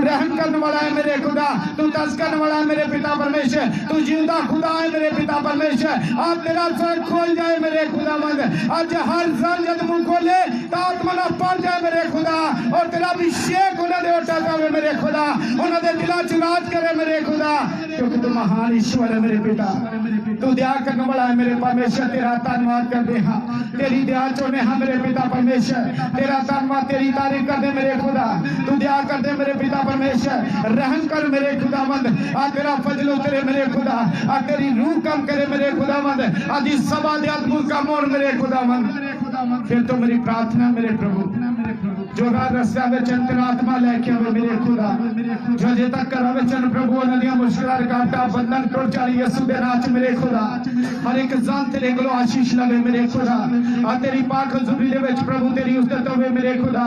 तू रहम करने वाला है मेरे खुदा, तू तरस करने वाला है मेरे पिता परमेश्वर, तू जिंदा खुदा है मेरे पिता परमेश्वर। आज तेरा स्वर्ग खोल जाए मेरे खुदावंद, आज हर जन जब मुंह खोले तो आत्मा ना पड़ जाए मेरे खुदा, और तेरा अभिषेक उन्हें उठा जाए मेरे खुदा, उन्हें दिला चुराज करे मेरे खुदा, क्योंकि तू महान ईश्वर है मेरे पिता, तू दया करने वाला है मेरे परमेश्वर। तेरा धन्यवाद करते हैं, तेरी दया चोने हैं मेरे पिता परमेश्वर, तेरा धन्यवाद, तेरी तारीफ कर दे मेरे खुदा, तू दया कर दे मेरे पिता परमेश्वर, रहम कर मेरे खुदावंद, आ तेरा फजल उतरे मेरे खुदा, आ तेरी रूह कम करे मेरे खुदावंद, आज इस सभा दे अद्भुत काम और मेरे खुदावंद। फिर तो मेरी प्रार्थना मेरे प्रभु, जो रस्ता वचन तेरा आत्मा लेके आवे मेरे खुदा, जो जे तक कर वचन प्रभु नदियां मुश्किलां रुकावटां बंधन टूट जाए यीशु दे नाम च मेरे खुदा, हर एक जान तेरे कोलों आशीष लवे मेरे खुदा, आ तेरी पाक हजूरी दे विच प्रभु तेरी उस्तत होवे मेरे खुदा।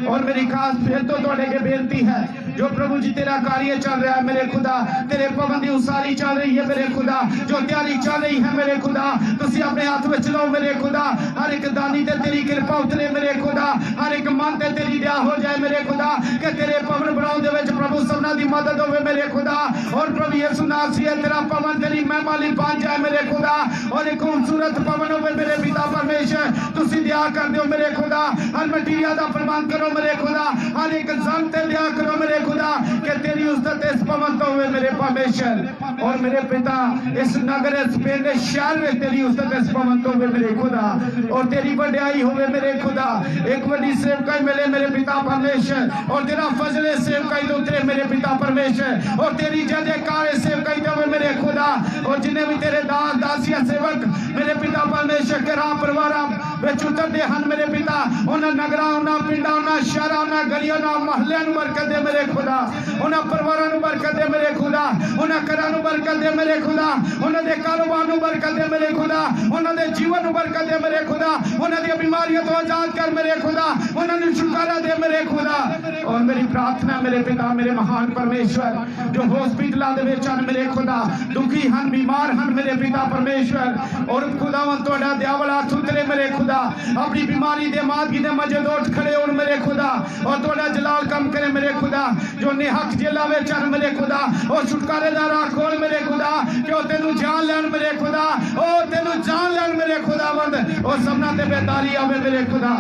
और मेरी खास फिर तो तुहाडे के बेनती है, जो प्रभु जी तेरा कार्य चल रहा है मेरे खुदा, तेरे पवन दी उसारी चल रही है मेरे खुदा, जो तैयारी चल रही है मेरे खुदा, तुसी अपने हाथ में लो मेरे खुदा, हर एक दानी ते तेरी कृपा उतरे मेरे खुदा, हर एक मन ते तेरी दया हो जाए मेरे खुदा, कि तेरे पवन बनाउण दे विच प्रभु सबना दी मदद होवे मेरे खुदा। और प्रभु यीशु नासरी तेरा पवन तेरी महिमा लई बन जाए मेरे खुदा, और एक खूबसूरत पवन होवे मेरे पिता परमेश्वर, तुसी दया कर दियो मेरे खुदा, हर मटीरियल दा प्रबंध करो मेरे खुदा, हर एक जन ते दया करो मेरे खुदा, कि तेरी उस्तत इस पवन तो होवे मेरे परमेश्वर। और मेरे पिता इस नगर इस पिंड इस शहर में तेरी उस्तत इस पवन तो होवे मेरे खुदा, और तेरी वड्याई होवे मेरे खुदा, एक बड़ी सेवकाई मिले मेरे पिता परमेश्वर, और तेरा फजल सेवकाई उतरे मेरे पिता परमेश्वर, और तेरी जय जयकार सेवकाई देवे मेरे खुदा। और जिन्हें भी तेरे दास दासिया सेवक मेरे पिता परमेश्वर के राह परिवार विच उतरदे हन मेरे पिता, उन्हां नगरां उन्हां पिंडां उन्हां शहरां उन्हां गलियां उन्हां महल्लियां नूं बरकत दे मेरे खुदा, उन्हां परिवारां नूं बरकत दे मेरे खुदा, उन्हां घरां नूं बरकत दे मेरे खुदा, उन्हां दे कारोबार नूं बरकत दे मेरे खुदा, उन्हां दे जीवन नूं बरकत दे मेरे खुदा, उन्हां दी बीमारियों तो आजाद कर मेरे खुदा, उन्हां नूं छुटकारा दे मेरे खुदा। और मेरी प्रार्थना मेरे पिता मेरे महान परमेश्वर, जो हॉस्पिटलां दे विच हन मेरे खुदा, दुखी हन बीमार हन मेरे पिता परमेश्वर, और खुदावंद तुहाडा दया वाला हत्थ उतरे मेरे खुदा, अपनी बीमारी दे मादगी दे मजद उठ खड़े होण मेरे खुदा, और तुहाडा जलाल कम करे मेरे खुदा, जो निहक जेलां विच हन मेरे खुदा, और छुटकारे दा राह खोल मेरे खुदा, कि ओ तेनू जान लैण मेरे खुदा, ओ तेनू जान लैण मेरे खुदावंद, और सबना ते बेदारी आवे मेरे खुदा,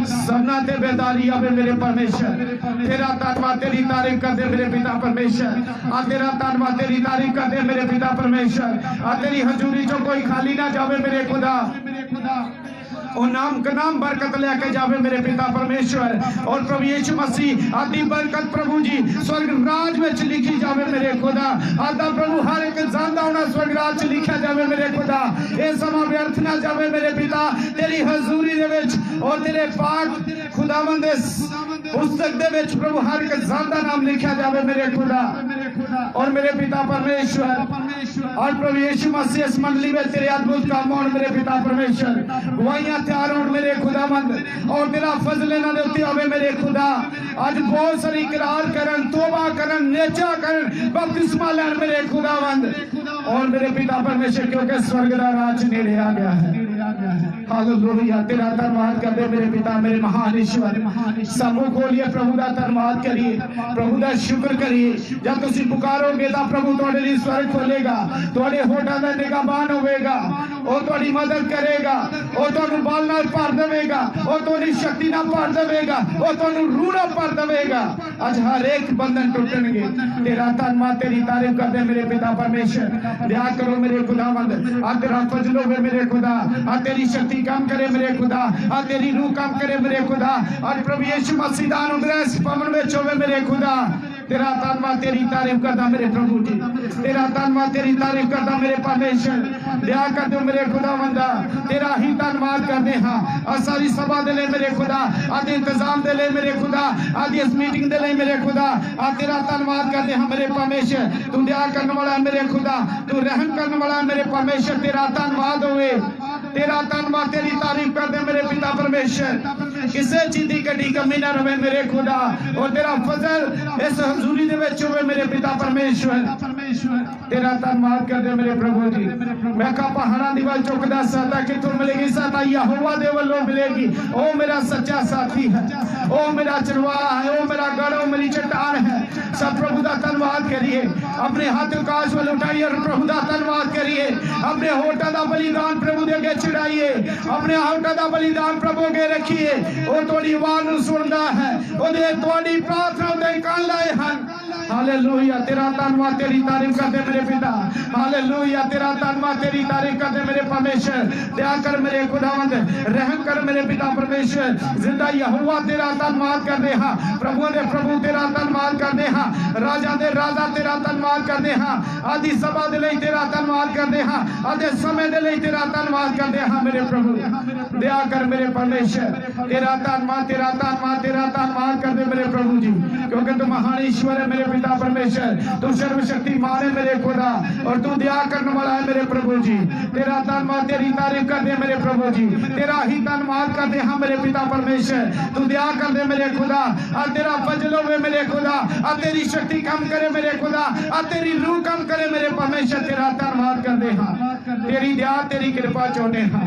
सबना ते बेदारी आवे मेरे परमेश्वर। तेरा धन्यवाद तेरी तारीफ कर दे मेरे पिता परमेश्वर, आ तेरा धन्यवाद तेरी तारीफ कर दे मेरे पिता परमेश्वर, आ तेरी हजूरी जो कोई खाली ना जावे मेरे खुदा, और नाम का नाम बरकत लेके जावे मेरे पिता परमेश्वर। और प्रभु यीशु मसीह आदि बरकत प्रभु जी स्वर्ग राज में लिखी जावे मेरे खुदा, आदा प्रभु हर एक जानदा होना स्वर्ग राज लिखा जावे मेरे खुदा, ये समा व्यर्थ ना जावे मेरे पिता, तेरी हजूरी दे विच और तेरे पाक खुदावंद पुस्तक दे विच प्रभु हर एक जानदा नाम लिखा जावे मेरे खुदा। और मेरे पिता परमेश्वर और प्रभु यीशु मसीह इस मंडली में तेरे अद्भुत काम और मेरे पिता परमेश्वर गवाहियां तैयार हो मेरे खुदावंद, और तेरा फजल इन्हां दे उत्ते होवे मेरे खुदा। आज बहुत सारी इकरार करन, तौबा करन, नेचा करन, बपतिस्मा लैन मेरे खुदावंद। और मेरे पिता परमेश्वर क्योंकि स्वर्ग दा राज नेड़े आ गया है। हालेलुया, तेरा धन्यवाद कर दे मेरे पिता मेरे महान ईश्वर। समूह खोलिए, प्रभु का धन्यवाद करिए, प्रभु का शुक्र करिए। जब तुम पुकारोगे तो प्रभु तुहाडे लई स्वर्ग खोलेगा, तुहाडे होठां दा निगाहबान होवेगा, और तुहाडी मदद करेगा, और तुहानू बल नाल भर देवेगा, और तुहाडी शक्ति नाल भर देवेगा, और तुहानू रूह नाल भर देवेगा। आज हर एक बंधन टूटणगे। तेरा धन्यवाद तेरी तारीफ कर दे मेरे पिता परमेश्वर। दया करो मेरे खुदावंद, आज तेरा फजल होवे मेरे खुदा, आज तेरी शक्ति काम करे मेरे खुदा, आज तेरी रूह काम करे मेरे खुदा। आज प्रभु यीशु मसीह दा अनुग्रह इस पवन में होवे मेरे खुदा। तेरा धन्यवाद तेरी तारीफ करता मेरे प्रभु जी, तेरा धन्यवाद तेरी तारीफ करता मेरे परमेश्वर। दया कर दो मेरे खुदावंदा, तेरा ही धन्यवाद करते हाँ। और सारी सभा दे ले मेरे खुदा, आदि इंतजाम दे ले मेरे खुदा, आदि इस मीटिंग दे ले मेरे खुदा। आज तेरा धन्यवाद करते हैं मेरे परमेश्वर। तू दया करने वाला है मेरे खुदा, तू रहम करने वाला है मेरे परमेश्वर। तेरा धन्यवाद होवे, तेरा धन्यवाद तेरी तारीफ कर दे मेरे पिता परमेश्वर। किसी चीज की कड़ी कमी ना रहे मेरे खुदा, और तेरा फजल इस हजूरी दे विच होवे मेरे पिता परमेश्वर। तेरा धन्यवाद करते मेरे प्रभु जी। मैं कहा पहाड़ां दी वल चुकदा सहायता कितों मिलेगी? सहायता यहोवा दे वल्लों मिलेगी। ओ मेरा सच्चा साथी है, ओ मेरा चरवाहा है, ओ मेरा गढ़, ओ मेरी चट्टान है। सब प्रभु का धन्यवाद करिए। अपने हाथ आकाश वाल उठाइए और प्रभु का धन्यवाद करिए। अपने होठा का बलिदान प्रभु दे अगे चढ़ाइए। अपने होठा का बलिदान प्रभु अगे रखिए। वो थोड़ी आवाज नूं सुनदा है, ओदे थोड़ी प्रार्थना दे कान लाए हन। हालेलुया, तेरा धन्यवाद, तेरी तारीफ करते मेरे पिता। हालेलुया, तेरा धन्यवाद, तेरी तारीफ करते मेरे परमेश्वर। दया कर मेरे खुदावंद, रहम कर मेरे पिता परमेश्वर। जिंदा यहोवा तेरा धन्यवाद करते हां। प्रभु दे प्रभु तेरा धन्यवाद करते हां। राजा दे राजा तेरा धन्यवाद करते हां। आदि सभा दे लई तेरा धन्यवाद करते हां। आदि समय दे लई तेरा धन्यवाद करते हां मेरे प्रभु। दया कर मेरे परमेश्वर, तेरा धन्यवाद, तेरा धन्यवाद, तेरा धन्यवाद करते मेरे प्रभु जी। क्योंकि तू महान ईश्वर है मेरे पिता परमेश्वर। तू सर्वशक्तिमान है मेरे खुदा, और तू दया करने वाला है मेरे प्रभु जी। तेरा धन्यवाद, तेरी तारीफ करते मेरे प्रभु जी। तेरा ही धन्यवाद करते हैं मेरे पिता परमेश्वर। तू दया कर दे मेरे खुदा, और तेरा फजल होवे मेरे खुदा, और तेरी शक्ति कम करे मेरे खुदा, और तेरी रूह कम करे मेरे परमेश्वर। तेरा धन्यवाद कर दे हां, तेरी दया तेरी कृपा चाहते हां।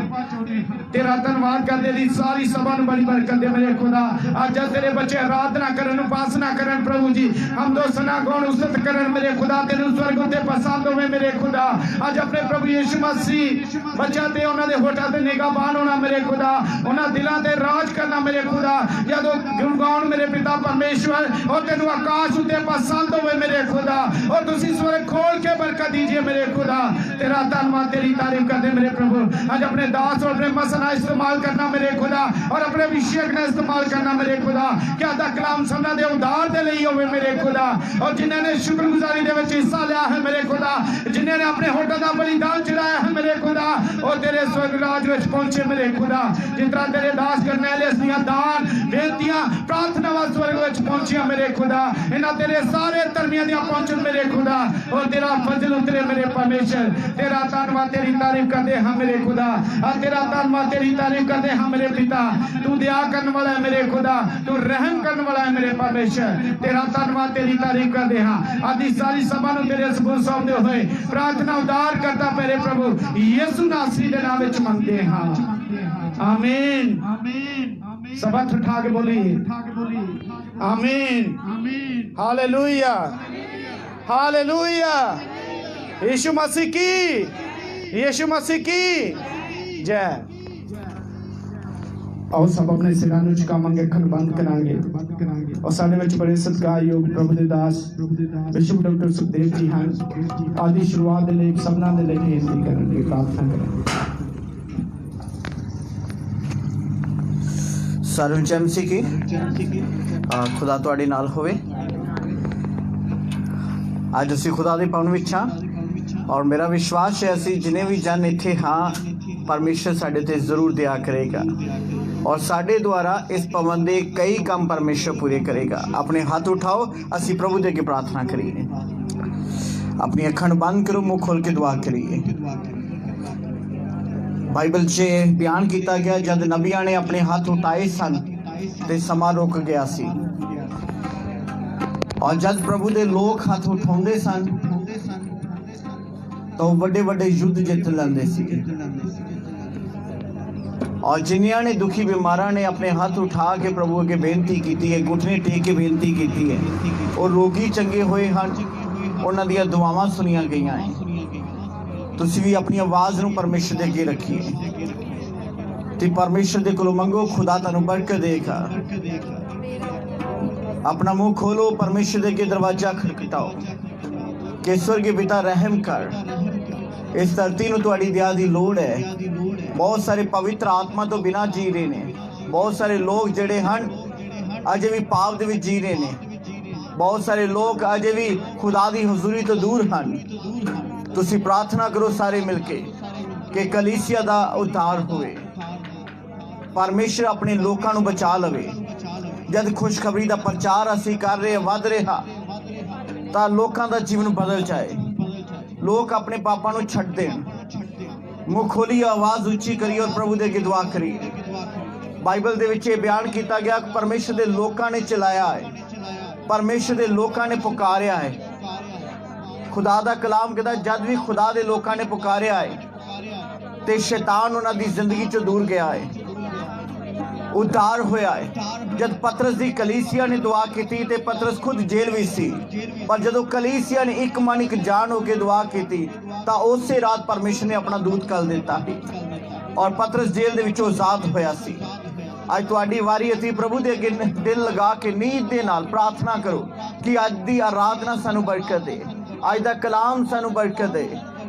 तेरा धन्यवाद कर दे दी सारी सभा नूं बड़ी बरकत दे मेरे खुदा। आज तेरे बच्चे आराधना करन, उपासना करन प्रभु जी, हम दो सना गौण उस्तत करन मेरे खुदा। तेनू स्वर्ग उते पसंद होवे मेरे खुदा। आज अपने प्रभु यीशु मसीह बच्चा ते उन्हां दे होठां ते निगाहबान होना मेरे खुदा। उन्हां दिलां ते राज करना मेरे खुदा। जदों गुणगान मेरे पिता परमेश्वर, और तेनू आकाश उते पसंद होवे मेरे खुदा। और तुसी स्वर्ग खोल के बरकत दीजिए मेरे खुदा। तेरा धन्यवाद, तेरी तारीफ करते मेरे प्रभु। आज अपने दास और अपने मसना इस्तेमाल करना मेरे खुदा, और अपने अभिषेक ने इस्तेमाल करना मेरे खुदा। क्या दा कलाम सबना दे उद्धार दे लई होवे मेरे खुदा। और जिन्हां ने शुक्रगुजारी दे विच हिस्सा लिया है मेरे खुदा, जिन्हां ने अपने होठां दा बलिदान चढ़ाया है मेरे खुदा, और तेरे स्वर्ग राज विच पहुंचे मेरे खुदा। जिस तरह तेरे दास करनैलियस दियां दान बेनतियां प्रार्थनावां स्वर्ग विच पहुंचियां मेरे खुदा, इन्हां तेरे सारे धर्मियां दियां पहुंचन मेरे खुदा। और तेरा फजल उतरे मेरे परमेश्वर। तेरा धन्यवाद, तेरी तारीफ करते हैं मेरे खुदा। और तेरा धन्यवाद, तेरी तारीफ करते हैं मेरे पिता। तू दया करने वाला है मेरे खुदा, तू रहम करने वाला है मेरे परमेश्वर। तेरा धन्यवाद, तेरी तारीफ करते हैं। आदि सारी सभा नूं तेरे सबूत सौंपदे होए प्रार्थना उद्धार करता मेरे प्रभु यीशु नासरी दे नाम विच मंगते हां, आमीन। सभा उठा के बोलिए आमीन। Hallelujah, hallelujah. यीशु मसीह की, यीशु मसीह की जय। आओ सब अपने सिरां नूं झुकावांगे, अखां बंद करांगे। और साडे विच बड़े सत्कारयोग प्रभु दे दास बिशप डॉक्टर सुखदेव जी हैं। आदि शुरुआत दे लई सबना दे लई बेनती करनगे, प्रार्थना करेंगे। सारे जमसी की खुदा तुहाडे नाल होवे। अज असीं खुदा दे पाउण विच हां, और मेरा विश्वास है असीं जिन्ने भी जन इत्थे हां, परमेश्वर साडे ते जरूर दया करेगा, और साडे द्वारा इस भवन दे कई काम परमेश्वर पूरे करेगा। अपने हाथ उठाओ, असीं प्रभु दे अगे प्रार्थना करिए। अपनी अखां बंद करो, मुंह खोल के दुआ करिए। बाइबल 'च बयान किया गया, जब नबियां ने अपने हाथ उठाए सन ते समा रुक गया सी, और जब प्रभु दे लोग हाथ उठाउंदे सन तो बड़े बड़े युद्ध जित लैंदे सी। और जिन्हियां ने दुखी बीमारां ने अपने हाथ उठा के प्रभु अगे बेनती की है, घुटने टेक के बेनती की है, और रोगी चंगे होए हैं, उन्हां दीयां दुआवां सुनियां गईयां हैं। तुसीं भी अपनी आवाज़ नूं परमेश्वर दे अगे रखिए ते परमेश्वर दे कोलों मंगो, खुदा तुहानूं बरकत देगा। अपना मुंह खोलो, परमेश्वर दे अगे दरवाजा खटखटाओ कि स्वर्गीय पिता रहम कर। इस धरती नूं तुहाडी दया दी लोड़ है। बहुत सारे पवित्र आत्मा तो बिना जी रहे ने, बहुत सारे लोग जिहड़े हन अजे भी पाप दे विच जी रहे ने, बहुत सारे लोग अजे भी खुदा दी हुजूरी तो दूर हन। तुसी प्रार्थना करो सारे मिलके कि कलीसिया दा उद्धार होवे, परमेश्वर अपने लोकां नूं बचा लवे। जद खुशखबरी दा प्रचार असीं कर रहे वध रहा तां लोकां दा जीवन बदल जाए, लोग अपने पापां नूं छड्ड देण। मुंह खोलिए, आवाज़ उच्ची करिए और प्रभु दे अगे दुआ करिए। बाइबल दे विच बयान किया गया, परमेश्वर दे लोकां ने चलाया है, परमेश्वर दे लोकां ने पुकारिया है। खुदा दा कलाम कहता जद भी खुदा दे लोकां ने पुकारिया है ते शैतान उन्हां दी जिंदगी चों दूर गया है, उद्धार होया है। जब पतरस दी कलीसिया ने दुआ की ते पतरस खुद जेल विच सी, पर जदों कलीसिया ने एक मन एक जान होकर दुआ की तां उसे रात परमेश्वर ने अपना दूत कल दिता और पतरस जेल दे विचों आजाद होया सी। अज तुहाडी वारी असीं प्रभु दे अगे दिल लगा के नीत दे नाल प्रार्थना करो कि अज दी आराधना सानू बरकत दे, अज दा कलाम सानू बरकत दे,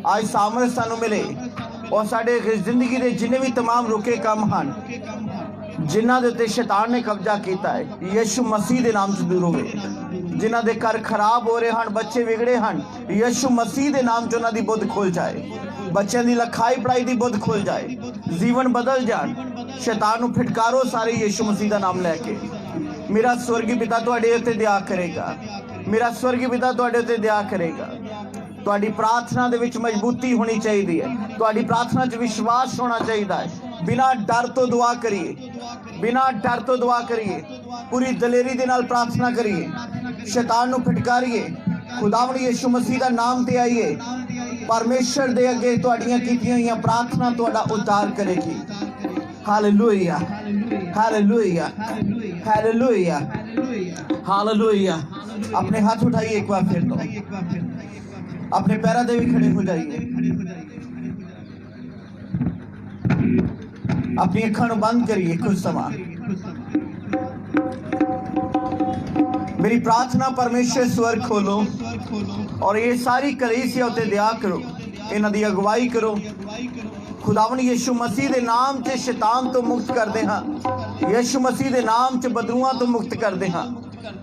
अज सामर्थ सानू मिले और साडे जिंदगी दे जिन्ने भी तमाम रुके काम हन जिन्हां दे उत्ते शैतान ने कब्जा कीता है यीशु मसीह दे नाम च दूर होवे। जिन्हां दे घर खराब हो रहे हन, बच्चे बिगड़े हन, यीशु मसीह दे नाम च उन्हां दी बुद्ध खुल जाए, बच्चों की लिखाई पढ़ाई की बुद्ध खुल जाए, जीवन बदल जान। शैतान नूं फिटकारो सारे यीशु मसीह का नाम लैके। मेरा स्वर्गीय पिता तुहाडे उत्ते दया करेगा, मेरा स्वर्गीय पिता तुहाडे उत्ते दया करेगा। तुहाडी प्रार्थना दे विच मजबूती होनी चाहिए है, तुहाडी प्रार्थना च विश्वास होना चाहिए है। बिना डर तो दुआ करिए, बिना डर तो दुआ करिए, पूरी दलेरी दे नाल प्रार्थना करिए, शैतान नूं फिटकारिए, खुदावंद यीशु मसीह का नाम ते आइए। परमेश्वर दे अगे तुहाडीआं कीतीआं होईआं प्रार्थना तुहाडा उद्धार करेगी। Hallelujah, hallelujah, hallelujah, hallelujah. अपने हाथ उठाइए एक बार फिर तो, अपने पैरों पे भी खड़े हो जाइए, अपनी अखां बंद करिए कुछ समय। मेरी प्रार्थना परमेश्वर स्वर्ग खोलो और ये सारी कलीसिया उत्ते दया करो, इन्हां दी अगवाई करो। खुदावंद यीशु मसीह दे नाम च शैतान तो मुक्त करदे हां, यीशु मसीह दे नाम च बदरूआं तो मुक्त करदे हां,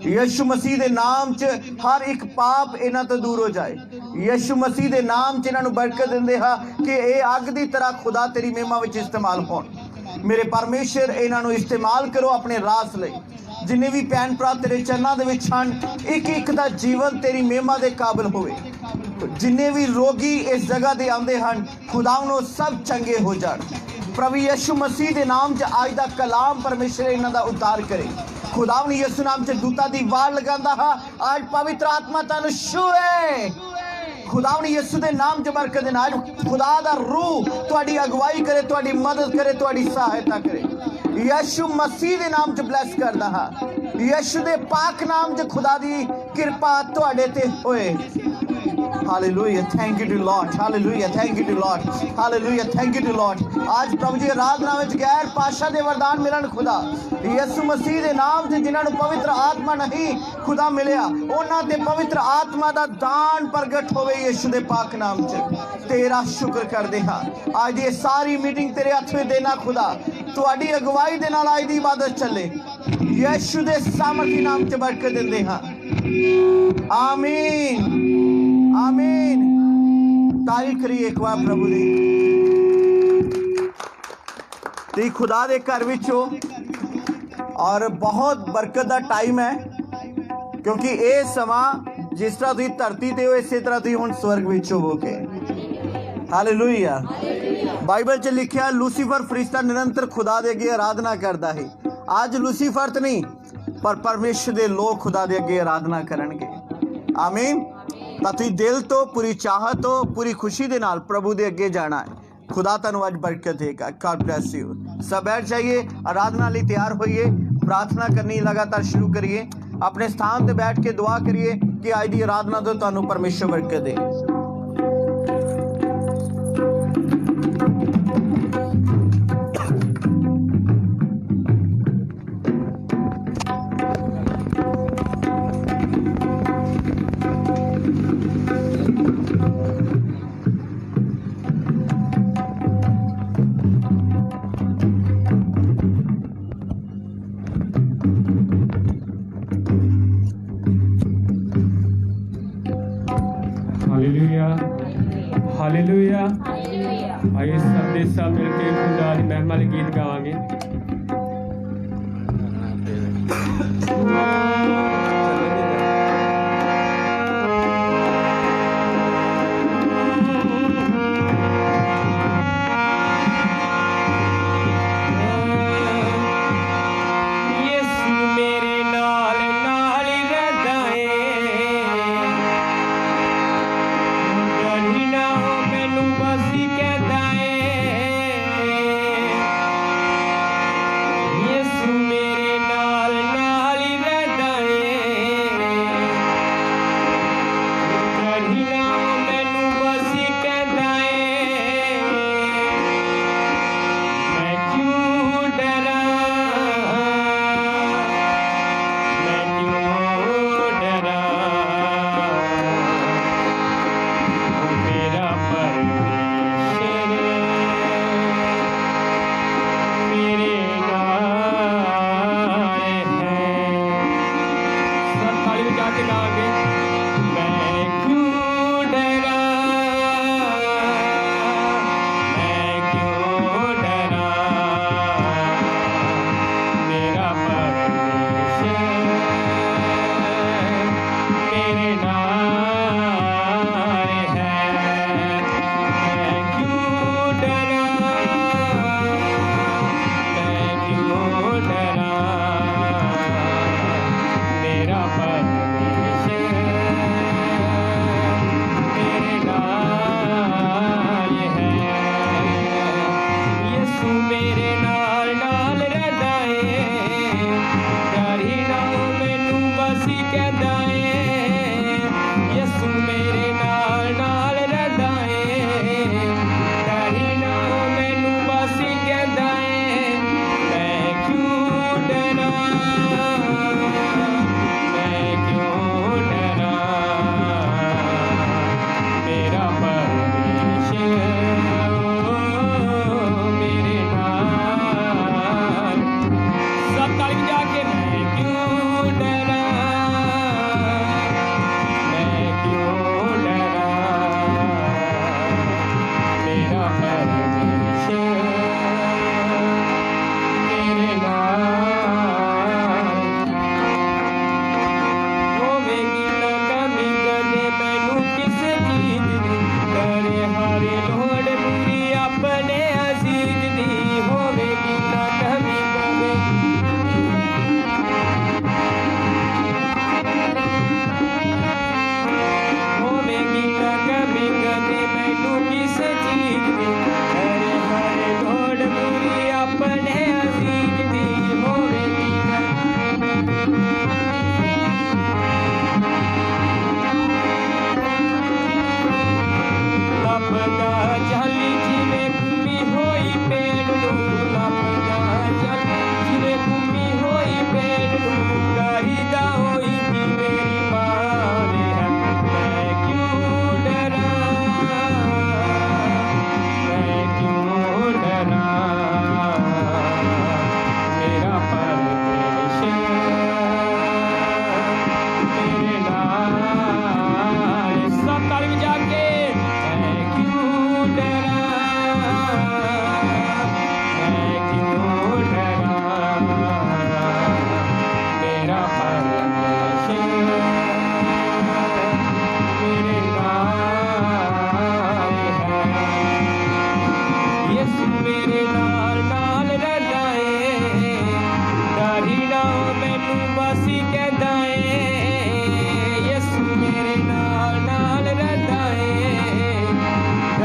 यीशु मसीह दे नाम च हर एक पाप इन्हां तो दूर हो जाए। यीशु मसीह दे नाम च इन्हां नूं बरकत दिंदे हां कि ये अग दी तरह खुदा तेरी महिमा विच इस्तेमाल होण। मेरे परमेश्वर इन्हां नूं इस्तेमाल करो अपने रास लई। जिन्ने भी भैन भरा तेरे चरणों दे विच हन, एक एक दा जीवन तेरी महिमा दे काबिल होवे। जिन्ने भी रोगी इस जगह दे आंदे हन, खुदावंद सब चंगे हो जाण। प्रभु यीशु मसीह दे नाम च आज दा कलाम परमेश्वर इन्हां दा उद्धार करे। खुदावंद यीशु नाम च दूतां दी वार लगांदा हा, आज पवित्र आत्मा तैनूं छूए। खुदावंद यीशु दे नाम च बरकत देना। आज खुदा दा रूह तुहाडी अगवाई करे, तुहाडी मदद करे, तुहाडी सहायता करे। यीशु मसीह दे नाम च ब्लेस करदा हा, यीशु दे पाक नाम च खुदा दी कृपा तुहाडे ते होए। Hallelujah, thank you to Lord, hallelujah, thank you to Lord, hallelujah, thank you to Lord. आज प्रभु जी आराधना में गैर पाशा दे वरदान मिलन खुदा यीशु मसीह दे नाम से, जिन्हां नूं पवित्र आत्मा नहीं खुदा मिलिया, उन्हां ते पवित्र आत्मा दा दान प्रगट होवे यीशु दे पाक नाम च। तेरा शुक्र करदे हां। आज ये सारी मीटिंग तेरे हत्थ में देना खुदा, तुहाडी अगवाई दे नाल आज दी इबादत चले। यीशु दे सामर्थी नाम च बरकत दिंदे हां। आमीन, आमीन। तारीफ करिए एक बार प्रभु दी। ते खुदा दे घर विचों और बहुत बरकत दा टाइम है, क्योंकि ये समा जिस तरह तुसीं धरती ते हो इसे तरह तुसीं हुण स्वर्ग विच होवोगे। हालेलुया। बाइबल च लिखिया लूसीफर फरिश्ता निरंतर खुदा दे अगे आराधना करदा है। आज लूसीफर तो नहीं, पर परमेश्वर दे लोग खुदा दे अगे आराधना करनगे। आमीन। तां तुसीं दिल तो, पूरी चाहत तो, पूरी खुशी दे नाल प्रभु दे अगे जाना है। खुदा तुहानूं अज बरकत देगा। God bless you. सब बैठ जाइए, आराधना लई तैयार होइए, प्रार्थना करनी लगातार शुरू करिए। अपने स्थान पर बैठ के दुआ करिए कि आज दी आराधना तो तुहानूं परमेश्वर बरकत दे। Hallelujah, hallelujah. आइए सब दे सब मिलके खुदा दी महिमा दे गीत गावांगे।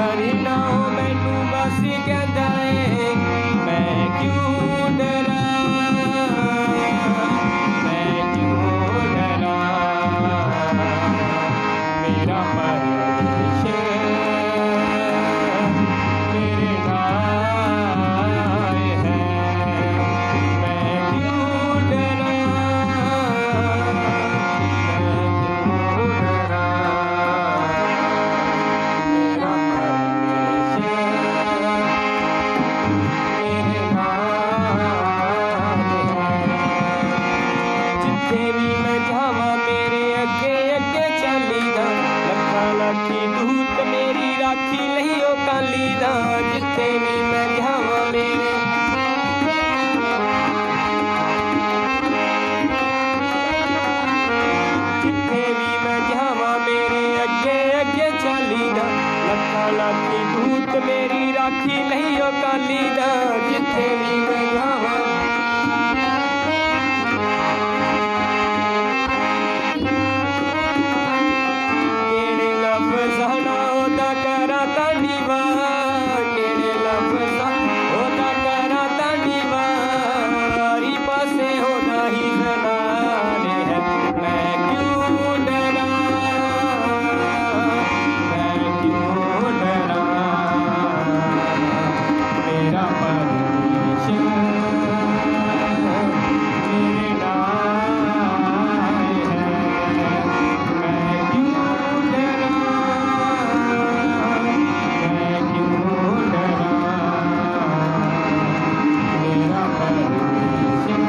डरी ना हो मैनू बस कहता है मैं क्यों डरा, मैं क्यों डरा, मेरा परमेश्वर मेरे नाल है, मैं क्यों डरा, मैं क्यों डरा, मेरा परमेश्वर मेरे नाल है। जिथे भी मैं जावां मेरे अगे अगे चालीदा, लखा लाखी दूत मेरी राखी लई ओ कालीदा। जिथे भी मैं जावां मेरे जिथे भी मैं जावां मेरे अगे अगे चालीदा, लखा लाखी दूत मेरी राखी लई ओ कालीदा। जिथे भी मैं जावां केड़े लफ्ज़ां नाल ओदा करां धन्नवाद, केड़े लफ्ज़ां ओदा करां धन्नवाद। हरी पासे ओदा ही जलाल है, मैं क्यों डरा, मैं क्यों डरा, मेरा परमेश्वर मेरे नाल है, मैं क्यों डरा, मैं क्यों डरा, मेरा परमेश्वर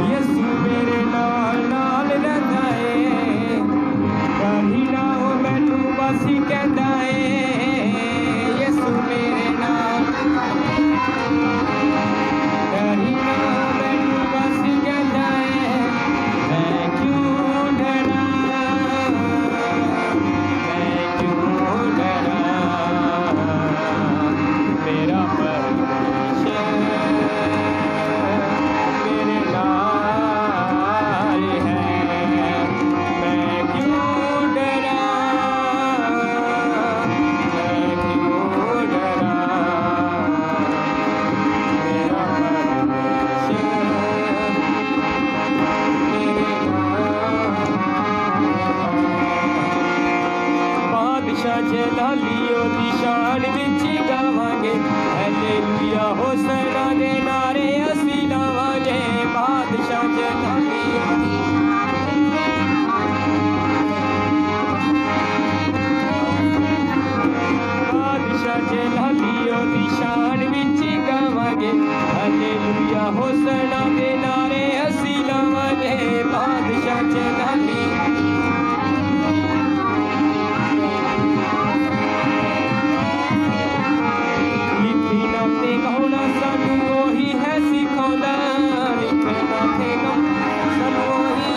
यीशु मेरे नाल नाल रहंदा है, डरी ना हो मैनू बस कहंदा है। यीशु मेरे नाल डरी ना हो मैनू बस कहंदा है, मैं क्यों डरा, मैं क्यों डरा, मेरा परमेश्वर मेरे नाल है, मैं क्यों डरा, मैं क्यों डरा, मेरा परमेश्वर मेरे नाल। बादशाह जलाली ओदी शान विच गावांगे, हालेलुया होसना दे नारे असीं लावांगे। बादशाह जलाली ओदी बादशाह जलाली ओदी शान विच गावांगे, हालेलुया होसना दे नारे असीं लावांगे। बादशाह जलाली लिखना ते गाउणा सानू ओही है सिखाउंदा, लिखना ते गाउणा सानू ओही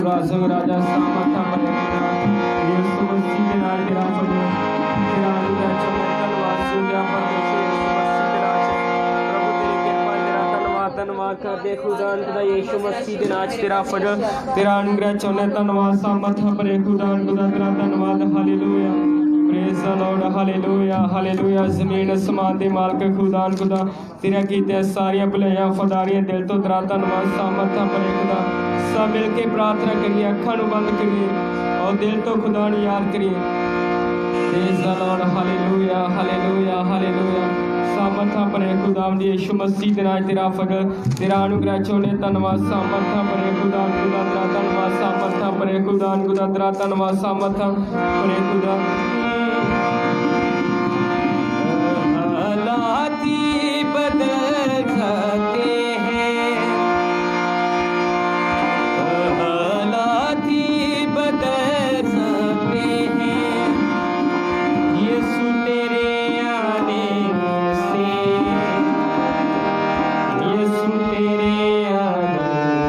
राजो राजा सामर्था बने यीशु मसीह के नाम तेरा फजल तेरा अनुग्रह चुने धन्यवाद सुनिया परमेश्वर यीशु मसीह के नाम प्रभु तेरी कृपा तेरा धन्यवाद कर दे खुदा खुदा यीशु मसीह के नाम तेरा फजल तेरा अनुग्रह चुने धन्यवाद सामर्था बने खुदा खुदा तेरा धन्यवाद hallelujah praise the Lord hallelujah hallelujah ज़मीन आसमान दे मालक खुदा खुदा तेरा कीते सारियां भलाइयां फदारियां दिल तो तेरा धन्यवाद सामर्था बने खुदा सब मिल के प्रार्थना करिए अखां नूं बंद करिए और दिल तो खुदा नूं याद करिए praise the Lord hallelujah hallelujah hallelujah सामर्था बने खुदा यीशु मसीह दे नाम तेरा फजल तेरा अनुग्रह चोने धन्यवाद सामर्था बने खुदा खुदा तेरा धन्यवाद सामर्था बने खुदा खुदा तेरा धन्यवाद सामर्था बने खुदा हालात ही बदल जाते हैं हालात ही बदल जाते हैं यीशु तेरे आने से यीशु तेरे आने से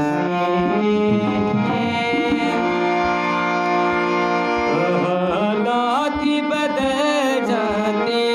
हालात ही बदल जाते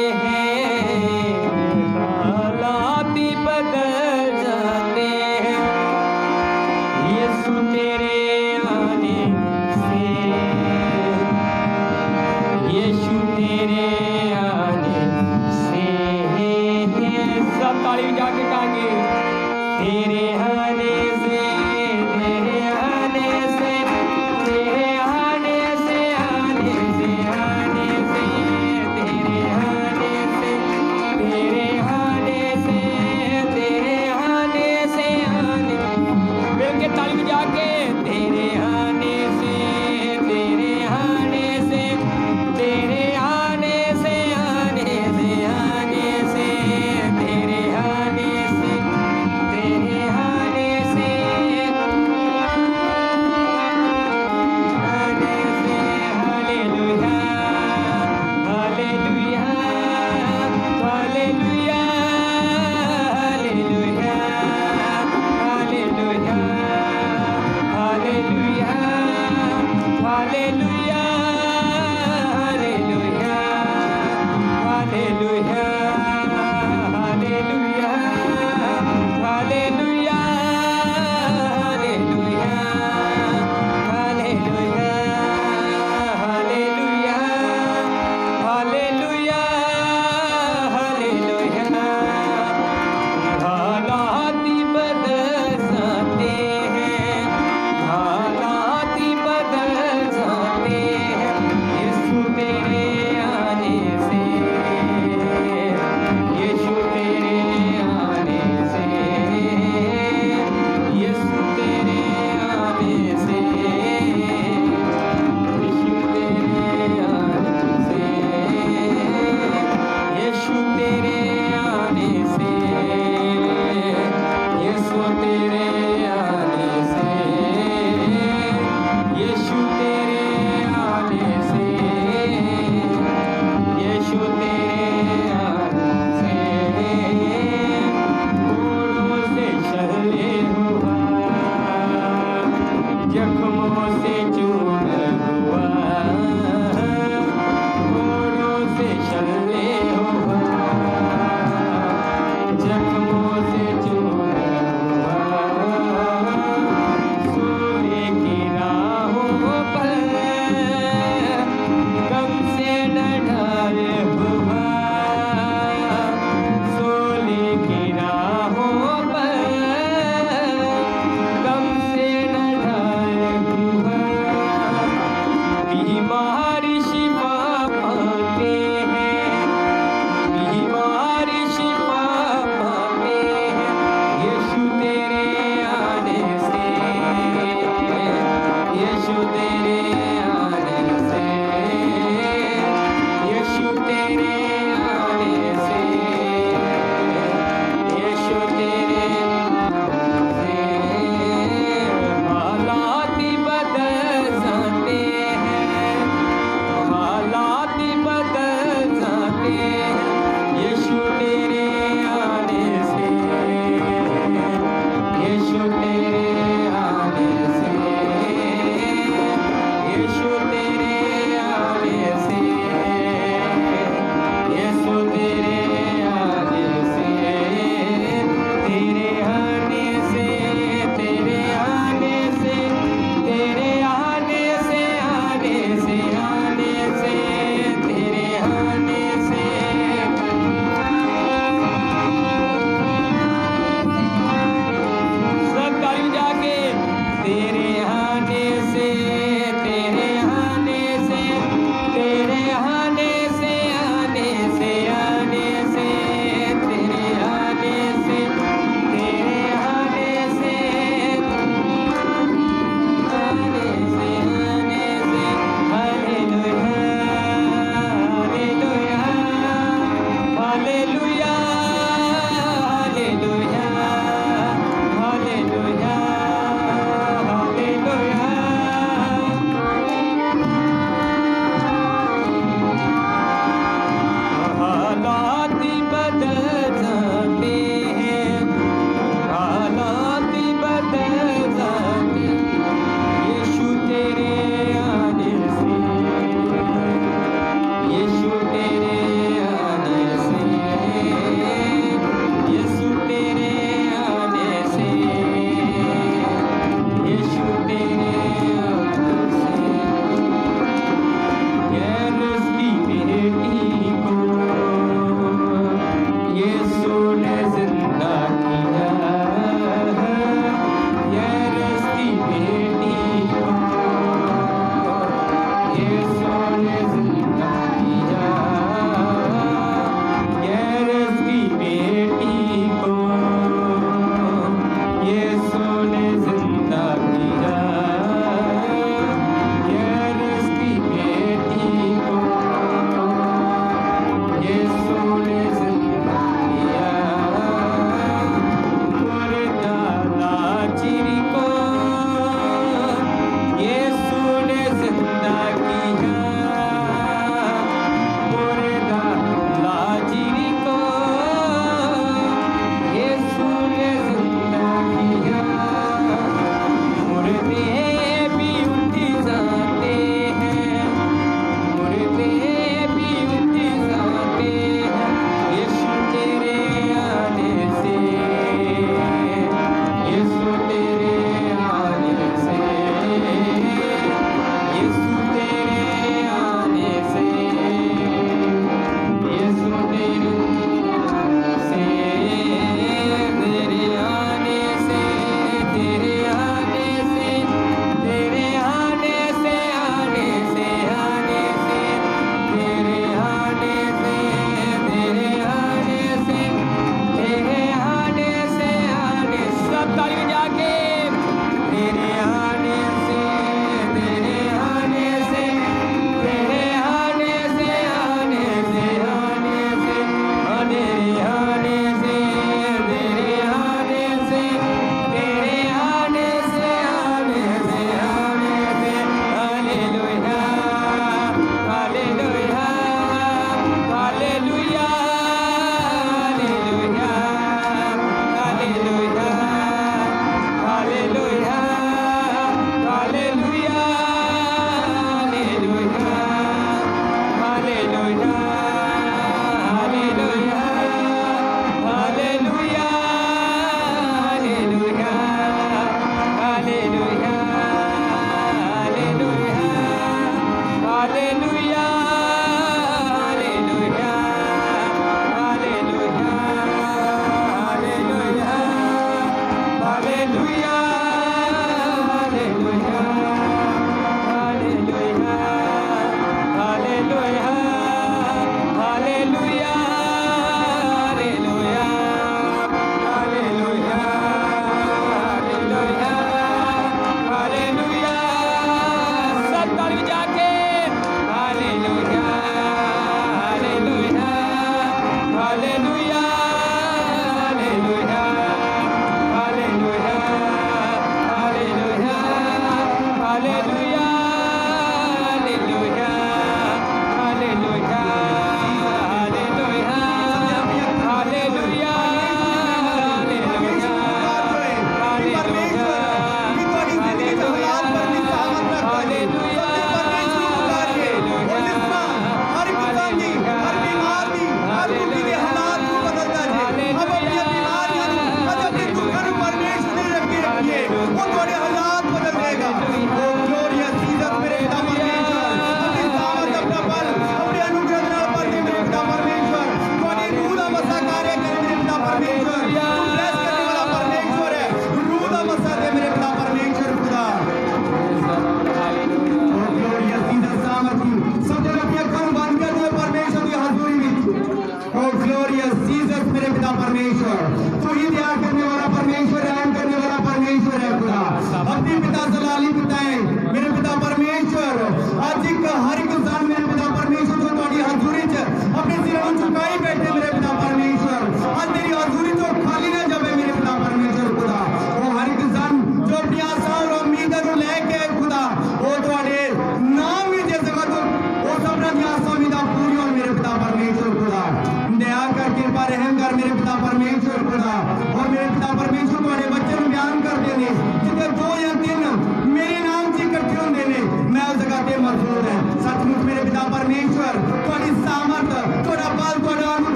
वो थोड़े हालात बदल देगा। वो ग्लोरियस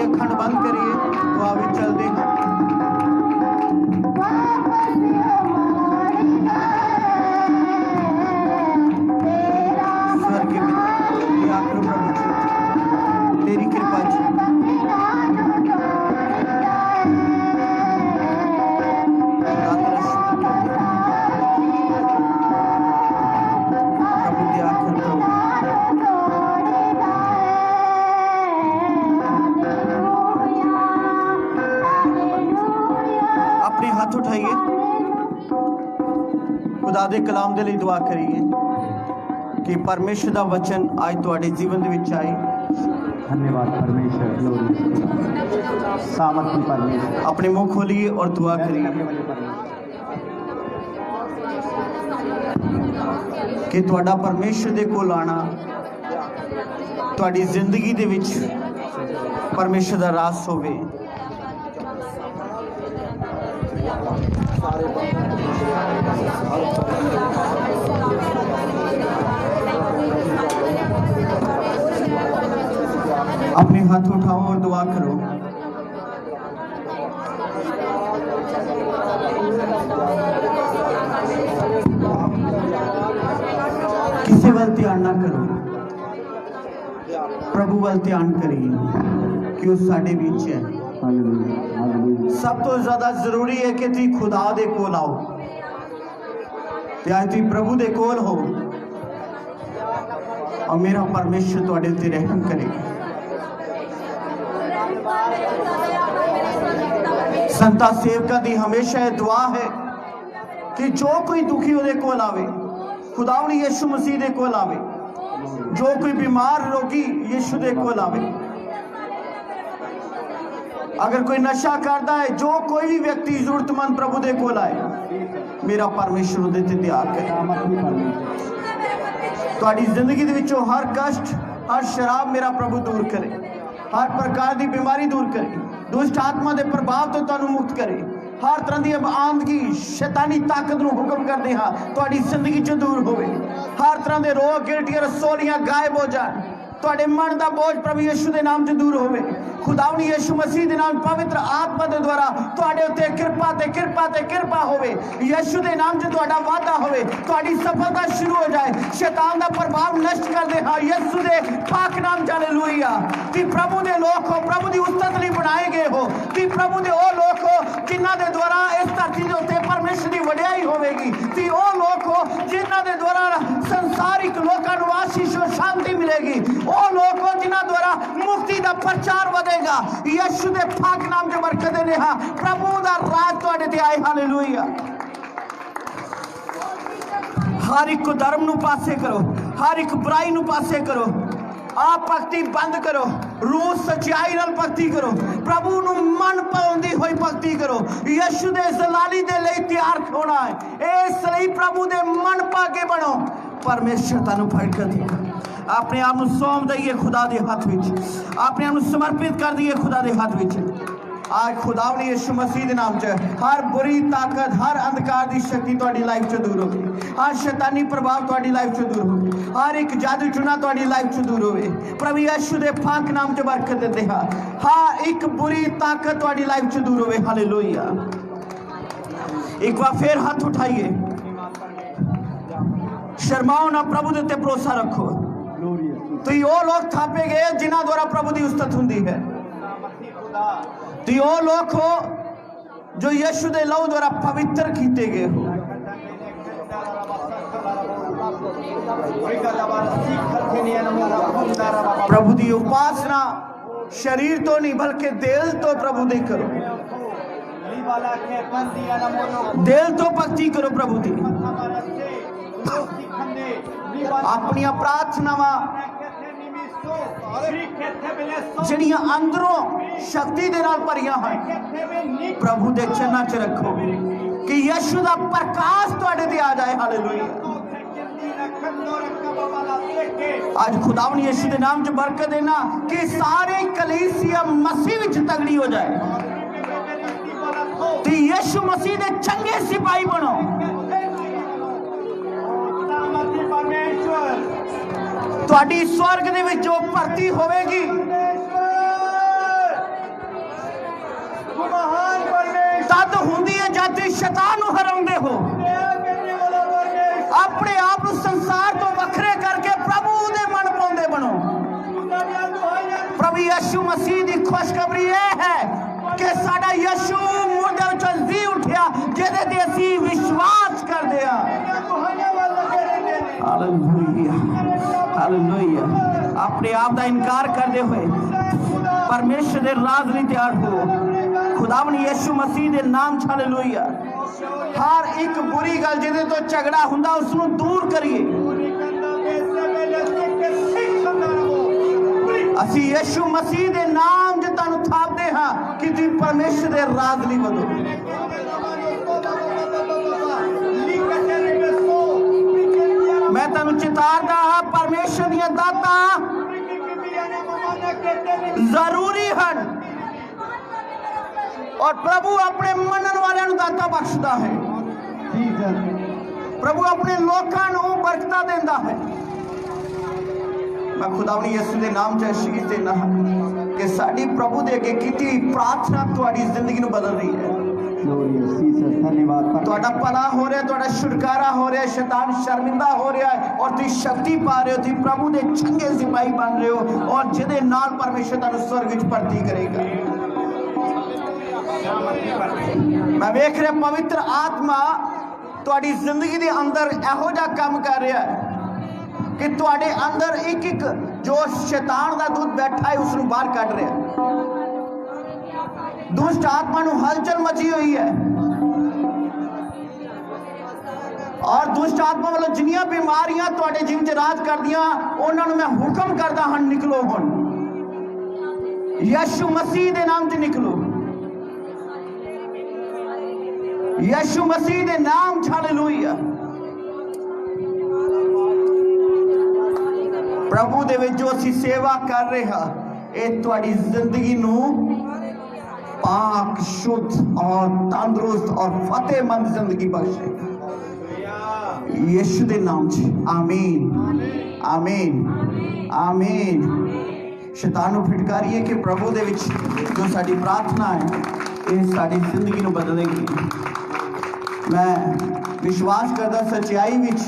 अखंड बंद करिए, दुआ विच चलदे हां। स्वर्गीय पिता, दुआ करो प्रभु तेरी कृपा जी, अपने हाथ उठाइए, खुदा दे कलाम दे लिए दुआ करिए कि परमेश्वर दा वचन आज तुहाडे जीवन दे विच आए। धन्यवाद परमेश्वर, ग्लोरी सामर्थी परमेश्वर। अपने मुंह खोलिए और दुआ करिए कि तुहाडा परमेश्वर दे कोल आना तुहाडी जिंदगी दे विच परमेश्वर दा रास होवे। अपने हाथ उठाओ और दुआ करो। किसी वल ध्यान ना करो, प्रभु वल ध्यान करिए कि उस साडे विच है। सब तो ज्यादा जरूरी है कि तुसी खुदा दे कोल आओ ते आज तुसी प्रभु दे कोल हो और मेरा परमेश्वर तुहाडे उत्ते रहम करेगा। संता सेवका दी हमेशा यह दुआ है कि जो कोई दुखी उहदे कोल आवे, खुदावंद यीशु मसीह दे कोल आवे, जो कोई बीमार रोगी यीशु दे कोल आवे, अगर कोई नशा करता है, जो कोई भी व्यक्ति जरूरतमंद प्रभु दे कोल आए, मेरा परमेश्वर उहदे ते दया करे। तुहाडी जिंदगी दे विचों हर कष्ट, हर शराब मेरा प्रभु दूर करे, हर प्रकार की बीमारी दूर करे, दुष्ट आत्मा के प्रभाव तो तुहानू मुक्त करे, हर तरह की आंदगी शैतानी ताकत नू हुक्म करदे हां तुहाडी जिंदगी च दूर होवे। हर तरह के रोग, गिल्टियां, रसोलियां गायब हो जाए, तुहाडे मन का बोझ प्रभु यीशु के नाम से दूर होवे। खुदावंद यीशु मसीह के नाम पवित्र आत्मा के द्वारा तुहाडे उत्ते कृपा ते कृपा ते कृपा होवे। यीशु के नाम से तुहाडा वादा होवे, तुहाडी सफलता शुरू हो जाए, शैतान का प्रभाव नष्ट कर दे। हाँ, यीशु के पाक नाम च हालेलुया। ती प्रभु के लोग हो, प्रभु की उस्तत लई बनाए गए हो, ती प्रभु के ओ लोग हो जिन्हां दे द्वारा इस धरती के उत्ते परमेश्वर की वडियाई होवेगी। ती ओ लोग हो जिन्हां दे द्वारा संसारिक लोकां नूं आशीष और शांति मिलेगी। ओ लोग हो जिन्हां द्वारा मुक्ति का प्रचार वधेगा। यीशु दे पाक नाम च बरकत दे। हाँ, प्रभु दा राज तुहाडे ते आए। हालेलुया। हर एक धर्म नूं पासे करो, हर एक बुराई नूं पासे करो, आप भक्ति बंद करो, रोज सच्चाई नाल भक्ति करो, प्रभु नूं मन पाउंदी होई भक्ति करो। यीशु दे जलाली दे लई तैयार होना है, इस लई प्रभु दे मन पाके बनो। परमेश्वर तुहानू बरकत दे। अपने आप नूं सौंप दईए खुदा दे हाथ विच, अपने आप नूं समर्पित कर दईए खुदा दे हाथ विच। आज खुदावंद यीशु मसीह के नाम च हर बुरी ताकत, हर अंधकार की शक्ति तुहाडी लाइफ च दूर हो, हर शैतानी प्रभाव तुहाडी लाइफ च दूर हो, हर एक जादू चुना तुहाडी लाइफ च दूर होवे। प्रभु यीशु दे पाक नाम च बरकत देते। हाँ, एक बुरी ताकत तुहाडी लाइफ च दूर होवे। हालेलुया। एक बार फिर हाथ उठाइए, शर्माओ ना, प्रभु दे उत्ते भरोसा रखो। तो वो लोग थापे गए जिन्हां द्वारा प्रभु की उस्तत हुंदी है। तो वो लोग हो जो यीशु दे लहू द्वारा पवित्र कीते गए हो। प्रभु की उपासना शरीर तो नहीं बल्कि दिल तो प्रभु दे करो, दिल तो भक्ति करो प्रभु दी। अपनी प्रार्थनावां जड़ियां अंदरों शक्ति दे नाल भरियां हैं प्रभु दे चरनां च रखो कि यीशु दा प्रकाश तुहाडे ते आ जाए। हालेलुया। आज खुदावंद यीशु दे नाम च बरकत देना कि सारे कलीसिया मसीह विच तगड़ी हो जाए, ते यीशु मसीह दे चंगे सिपाही बनो। तुहाडी स्वर्ग दे विच जो भर्ती होवेगी, तद हुंदी है जद तुसीं शैतान नूं हराउंदे हो। अपने आप नूं संसार तो वखरे करके प्रभु दे मन पाउंदे बनो। प्रभु यीशु मसीह दी खुशखबरी यह है कि साडा यीशु मुर्दे विचों जी उठिया, जिहदे ते असीं विश्वास करदे हां। Hallelujah, hallelujah. अपने आप का इनकार करते हुए परमेश्वर के राज लिए तैयार हो। खुदावन यीशु मसीह के नाम च हालेलुया। हर एक बुरी गल जिहदे तो झगड़ा हुंदा उसनूं दूर करिए। असीं यीशु मसीह के नाम च तुहानूं थापदे हां कि तुसीं परमेश्वर के राज लिए वधो। मैं तुहानूं चितारदा हां परमेश्वर दी दातां जरूरी हैं और प्रभु अपने मनन वालों दाता बख्शदा है। प्रभु अपने लोगों को बरकता देता है। मैं खुदावनी यीशु के नाम च आशीष देना कि साडी प्रभु दे अगे कीती प्रार्थना तुहाडी जिंदगी नूं बदल रही है। तुहाडा भला हो रहा है, तुहाडा छुटकारा हो रहा है, शैतान शर्मिंदा हो रहा है और तुसीं शक्ति पा रहे हो। तुसीं प्रभु दे चंगे सिपाही बन रहे हो और जिहदे नाल परमेश्वर तुहानूं स्वर्ग विच भर्ती करेगा। मैं वेख रहा पवित्र आत्मा तुहाडी जिंदगी दे अंदर इहो जिहा काम कर रहा है कि तुहाडे अंदर एक एक जो शैतान दा दूत बैठा है उसनूं बाहर कढ रहा है। दुष्ट आत्मा नूं हलचल मची हुई है और दुष्ट आत्मा वालों जिन्नियां बीमारियां तुहाडे जीवन च राज करदियां उन्हां नूं मैं हुक्म करदा हां निकलो। हुण यीशु मसीह दे नाम च निकलो। यीशु मसीह दे नाम च हालेलुया। प्रभु दे विच जो असीं सेवा कर रहे हां इह तुहाडी जिंदगी नूं पाक, शुद्ध और तंदुरुस्त और फतेहमंद जिंदगी बख्शेगा यीशु दे नाम च। आमीन, आमीन, आमीन। शैतान नूं फिटकारिए कि प्रभु दे विच जो साडी प्रार्थना है ये साडी जिंदगी नूं बदलेगी। मैं विश्वास करदा सच्चाई विच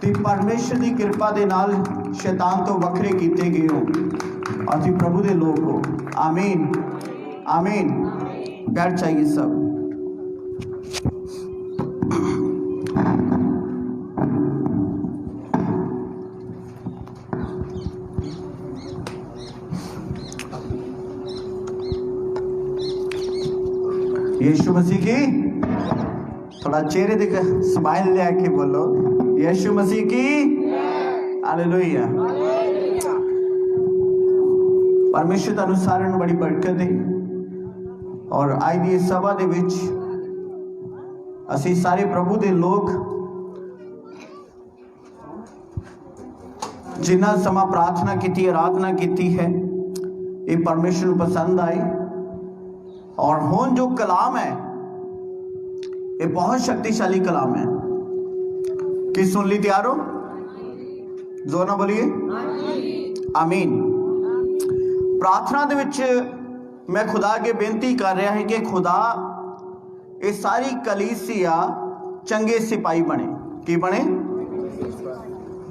ते परमेश्वर की कृपा दे नाल शैतान तो वखरे कीते गए हो और तुसीं प्रभु दे लोग हो। आमीन, आमीन। बैठ चाहिए सब। यीशु मसीह की थोड़ा चेहरे दिख स्माइल ले आके बोलो यीशु मसीह की हालेलुया। परमेश्वर तुहानूं सारिआं नूं बड़ी बरकत दे और आज दी सभा दे विच असीं सारे प्रभु दे लोग जिन्ना समा प्रार्थना की आराधना की है ये परमेश्वर नूं पसंद आई और हुण जो कलाम है ये बहुत शक्तिशाली कलाम है। कि सुन ली तैयार हो? जोर ना बोलिए आमीन। प्रार्थना दे विच मैं खुदा के बेनती कर रहा है कि खुदा ये सारी कलीसिया चंगे सिपाही बने। की बने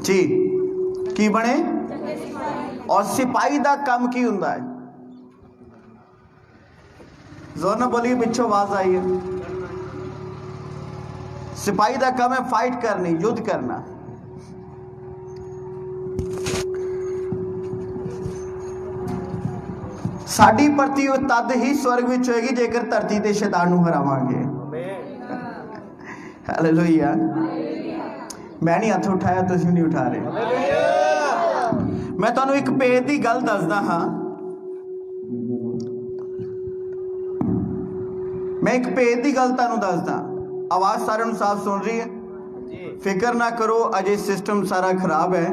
जी? की बने? और सिपाही दा काम की हुंदा है? जोर ना बोलिए, पिछों आवाज आई है। सिपाही दा काम है फाइट करनी, युद्ध करना। साडी भर्ती तद ही स्वर्ग विच होएगी जेकर धरती ते शैतान नूं हरावांगे। हालेलुया। मैं नहीं हथ उठाया, तुसीं नहीं उठा रहे। मैं तुहानूं एक भेद दी गल दसदा हां। मैं एक भेद दी गल तुहानूं दसदा। आवाज सारे नूं साफ सुन रही है? फिक्र ना करो, अजे सिस्टम सारा खराब है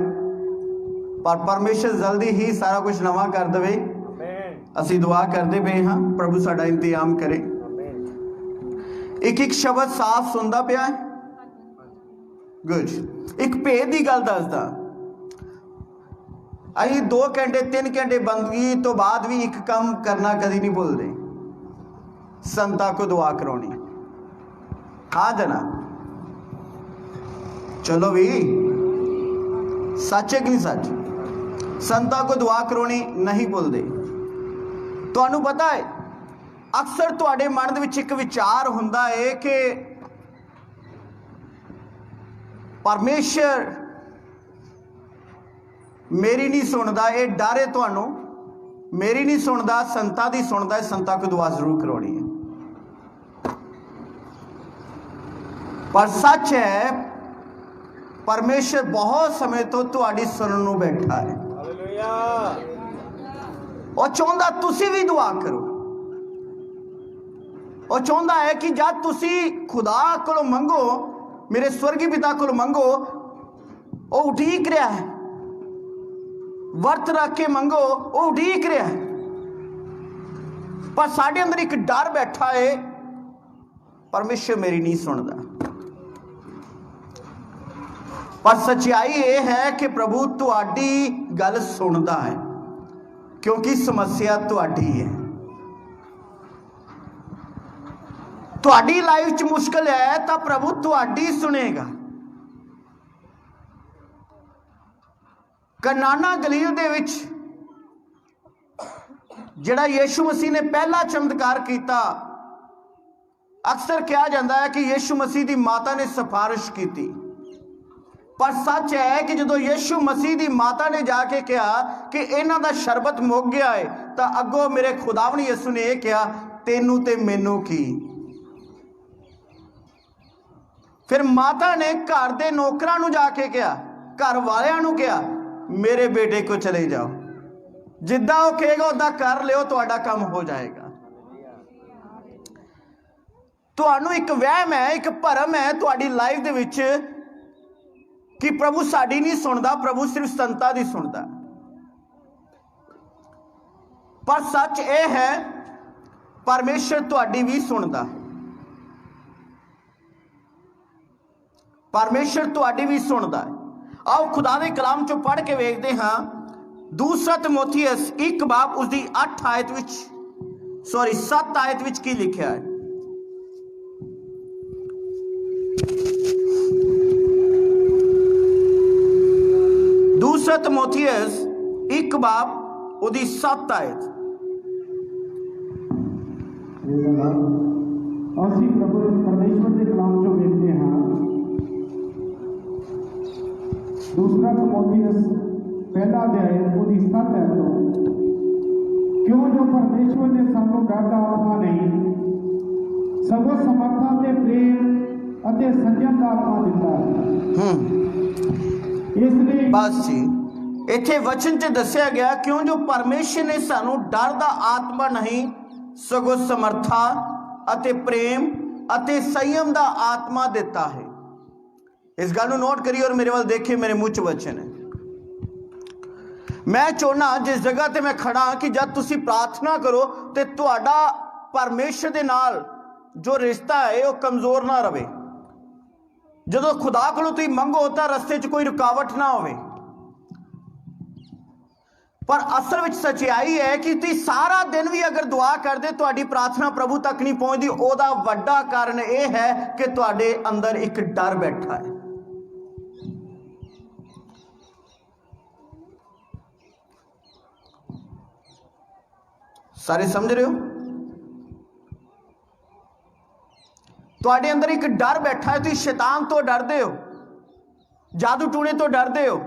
पर परमेश्वर जल्दी ही सारा कुछ नवा कर देवे। असी दुआ करते पे हाँ प्रभु साडा इंतजाम करे। एक एक शब्द साफ सुनता पिया है। गुड। एक भेद की गल दसदा। असीं 2 घंटे 3 घंटे बंदगी तो बाद भी एक काम करना कभी नहीं भूलते। संतां को दुआ करानी। हाँ जना, चलो भी, सच है कि नहीं सच? संतां को दुआ करानी नहीं भुलदे। तुहानू पता है अक्सर तुहाडे मन दे विच एक विचार हुंदा है कि परमेश्वर मेरी नहीं सुनदा, ये डर है तुहानू, मेरी नहीं सुनदा, संतां दी सुनदा है, संतां को दुआ जरूर करानी है। पर सच है परमेश्वर बहुत समय तो तुहाडी सुनन नूं बैठा है। और चाहुंदा तुसीं भी दुआ करो। और चाहुंदा है कि जब तुसीं खुदा कोलों मंगो, मेरे स्वर्गी पिता कोलों मंगो, वो उठीक रहा है, वर्त रख के मंगो, वो उठीक रहा है। पर साडे अंदर एक डर बैठा है, परमेश्वर मेरी नहीं सुनदा। पर सच्चाई ये है कि प्रभु तुहाडी गल सुनदा है, क्योंकि समस्या तुहाडी है। तुहाडी लाइफ च मुश्किल है तो प्रभु तुहाडी सुनेगा। कनाना गलील दे विच जिहड़ा यीशु मसीह ने पहला चमत्कार किया, अक्सर कहा जाता है कि यीशु मसीह की माता ने सिफारिश की। पर सच है कि जो यीशु मसीह की माता ने जाके कहा कि इन्हां दा शरबत मुक गया है, तो अगों मेरे खुदावन यीशु ने यह कहा, तेनू ते मैनू की। फिर माता ने घर दे नौकरां नूं जाके कहा, घर वालियां नूं कहा, मेरे बेटे को चले जाओ, जिद्दां वो कहेगा उदां कर लियो, तुहाडा काम हो जाएगा। तुहानू एक वहम है, एक भरम है तुहाडी लाइफ दे विच कि प्रभु साडी नहीं सुनदा, प्रभु सिर्फ संतां दी सुनदा। पर सच ये है परमेश्वर तुहाडी भी सुनदा। परमेश्वर तुहाडी भी सुनदा है। आओ खुदा दे कलाम चों पढ़ के वेखदे हां, दूसरा तीमुथियुस 1 बाब उसदी 8 आयत विच, सॉरी 7 आयत विच की लिखिया है। दूसरा तीमुथियुस 1 बाब उसदी 7 आयत। ਅਸੀਂ ਪ੍ਰਭੂ ਪਰਮੇਸ਼ਵਰ ਦੇ ਕਲਾਮ ਚੋਂ ਵੇਖਦੇ ਹਾਂ, दूसरा तीमुथियुस पहला अध्याय उसकी 7 आयत ਤੋਂ, क्यों जो परमेश्वर ने सानू डर दा आत्मा नहीं, सगों समर्था ते प्रेम अते संयम दा आत्मा दिता है। इसलिए बस जी, इत्थे वचन च दस्सिया गया, क्यों जो परमेश्वर ने सानू डर दा आत्मा नहीं, सगों समर्था अते प्रेम अते संयम दा आत्मा दिता है। इस गल नोट करिए और मेरे वाल देखिए, मेरे मुंह च वचन है। मैं चाहना जिस जगह ते मैं खड़ा कि जब तुसी प्रार्थना करो तो तुहाडा परमेश्वर दे नाल जो रिश्ता है वो कमजोर ना रहे। जदों खुदा कोलों तुसीं मंगो तो रस्ते च कोई रुकावट ना होवे। पर असल विच सच्चाई है कि तुसीं सारा दिन भी अगर दुआ करदे, तुहाडी प्रार्थना प्रभु तक नहीं पहुंचदी, ओदा वड्डा कारण यह है कि तुहाडे अंदर एक डर बैठा है। सारे समझ रहे हो? तुहाडे अंदर एक डर बैठा है। तुसीं शैतान तो डरदे हो, जादू टूने तो डरदे हो।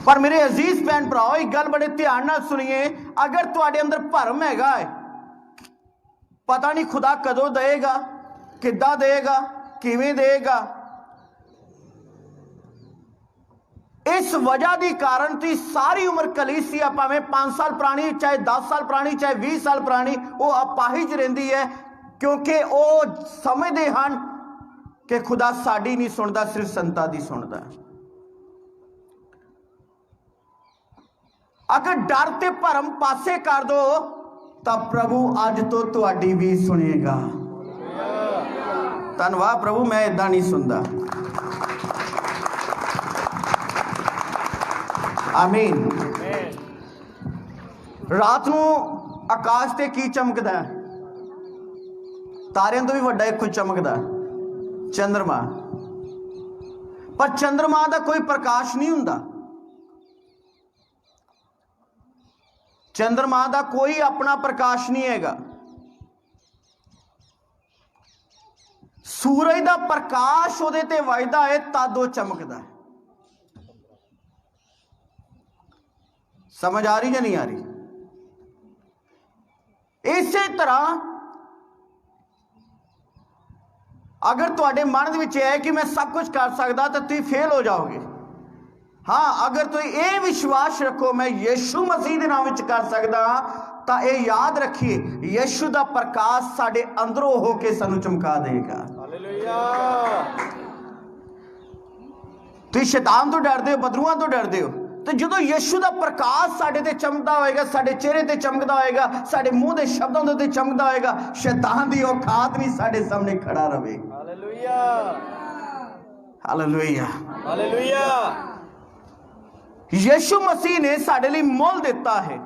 पर मेरे अजीज भैन भराओ, एक गल बड़े ध्यान नाल सुनिए, अगर तुहाडे अंदर भरम हैगा है, पता नहीं खुदा कदों देगा, किद्दां देगा, किवें देगा, इस वजह की कारण तुसीं सारी उम्र कलीसिया भावें 5 साल पुरानी, चाहे 10 साल पुरानी, चाहे 20 साल पुरानी, वो अपाहिज रहिंदी है, क्योंकि वो समझते हैं कि खुदा साडी नहीं सुनता, सिर्फ संतां दी सुनता है। अगर डर ते भरम पासे कर दो तो प्रभु अज तो तुहाडी भी सुनेगा। धन्नवाद प्रभु, मैं इदां नहीं सुनता। आमीन। ਰਾਤ ਨੂੰ ਆਕਾਸ਼ ਤੇ ਕੀ ਚਮਕਦਾ ਹੈ? ਤਾਰਿਆਂ ਤੋਂ ਵੀ ਵੱਡਾ ਇੱਕ ਚਮਕਦਾ ਚੰਦਰਮਾ। ਪਰ ਚੰਦਰਮਾ ਦਾ ਕੋਈ ਪ੍ਰਕਾਸ਼ ਨਹੀਂ ਹੁੰਦਾ, ਚੰਦਰਮਾ ਦਾ ਕੋਈ ਆਪਣਾ ਪ੍ਰਕਾਸ਼ ਨਹੀਂ ਹੈਗਾ। ਸੂਰਜ ਦਾ ਪ੍ਰਕਾਸ਼ ਉਹਦੇ ਤੇ ਵੱਜਦਾ ਹੈ ਤਦ ਉਹ ਚਮਕਦਾ ਹੈ। ਸਮਝ ਆ ਰਹੀ ਜਾਂ ਨਹੀਂ ਆ ਰਹੀ? ਇਸੇ ਤਰ੍ਹਾਂ अगर तुहाडे मन दे विच है कि मैं सब कुछ कर सकदा तो तुसीं फेल हो जाओगे। हाँ, अगर तुसीं ये विश्वास रखो मैं यीशु मसीह दे नाम विच कर सकदा तो ये याद रखिए यीशु दा प्रकाश साडे अंदरों होके सानू चमका देगा। हालेलुया। तुसीं शैतान तो डरदे हो, बदरूआं तो डरदे हो, तो जो यीशु का प्रकाश साडे ते चमकदा होएगा, साडे चेहरे ते चमकदा होएगा, साडे मुंह दे शब्दों ते चमकदा होएगा, शैतान दी औकात नहीं साडे सामने खड़ा रहे। Hallelujah, hallelujah, hallelujah. Yeshu Masih ने साडे लिए मोल दिता है।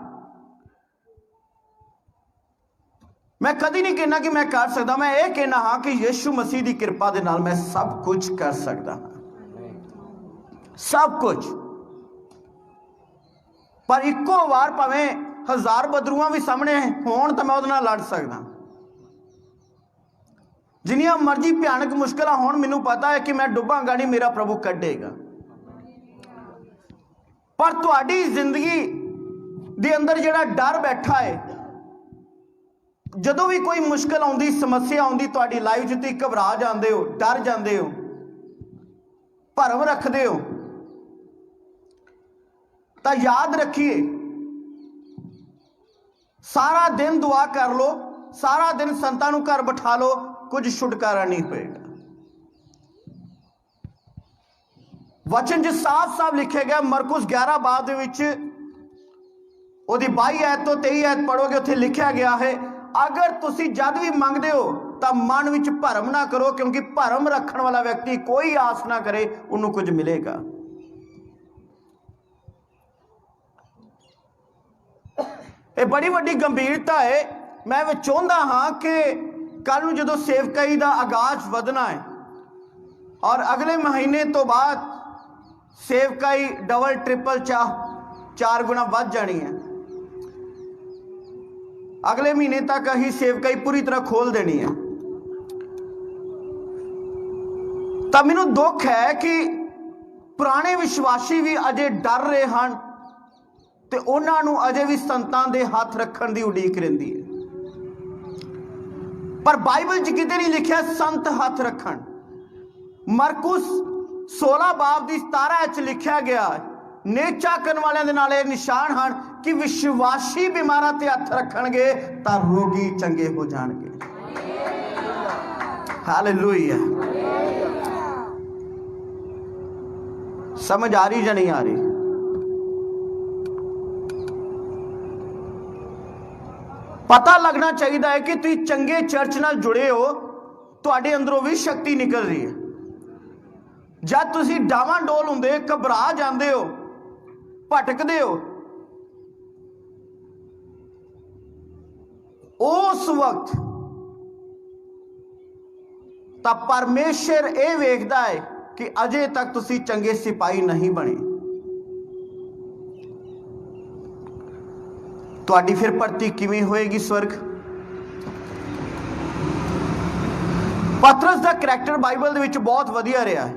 मैं कदी नहीं कहना कि मैं कर सकदा, मैं ये कहना हाँ कि यीशु मसीह की कृपा दे नाल मैं सब कुछ कर सकदा, सब कुछ। पर इको वार भावें 1000 बदरूआं भी सामने होण तो मैं उहदे नाल लड़ सकदा। जिन्नियां मर्जी भयानक मुश्किलां होण मैनूं पता है कि मैं डुबांगा नहीं, मेरा प्रभु कढेगा। पर तुहाडी जिंदगी दे अंदर जिहड़ा डर बैठा है, जदों भी कोई मुश्किल आउंदी, समस्या आउंदी तुहाडी लाइफ च, तुसीं घबरा जांदे हो, डर जांदे हो, भरम रखदे हो, तो याद रखिए सारा दिन दुआ कर लो, सारा दिन संतां नूं घर बिठा लो, कुछ छुटकारा नहीं होएगा। वचन च साफ साफ लिखे गया, मरकुस 11 बाब दे विच ओदी 22 आयत तो 23 आयत पढ़ोगे, उत्थे लिखा गया है अगर तुसी जद भी मंगदे हो तो मन विच भरम ना करो, क्योंकि भरम रखण वाला व्यक्ति कोई आस ना करे उन्होंने कुछ मिलेगा। ये बड़ी वड्डी गंभीरता है। मैं चाहता हाँ कि कल नूं जदों सेवकाई का आगाज वधना है और अगले महीने तो बाद सेवकाई डबल ट्रिपल 4 गुना वध जानी है। अगले महीने तक अही सेवकाई पूरी तरह खोल देनी है। तब मैनू दुख है कि पुराने विश्वासी भी अजे डर रहे हैं ते उन्हां नूं अजे भी संतां दे हाथ रखण दी उड़ीक रहिंदी है। पर बाइबल च किते नहीं लिखिया संत हाथ रखण। मरकुस 16 बाब दी 17 च लिखिया गया नेचा करन वालियां दे नाल निशान हन कि विश्वासी बीमारां ते हथ रखणगे तां रोगी चंगे हो जाणगे। हालेलुया। समझ आ रही या नहीं आ रही? पता लगना चाहिए है कि तुम चंगे चर्च नाल जुड़े हो, तुहाडे अंदरों भी शक्ति निकल रही है। जब तुम डावाडोल होंदे, घबरा जाते हो, भटकते हो, उस वक्त तब परमेश्वर ये वेखदा है कि अजे तक तुसी चंगे सिपाही नहीं बने। तुहाडी फिर भर्ती किवें होएगी स्वर्ग? पतरस का करैक्टर बाइबल दे विच बहुत वधिया रहा है,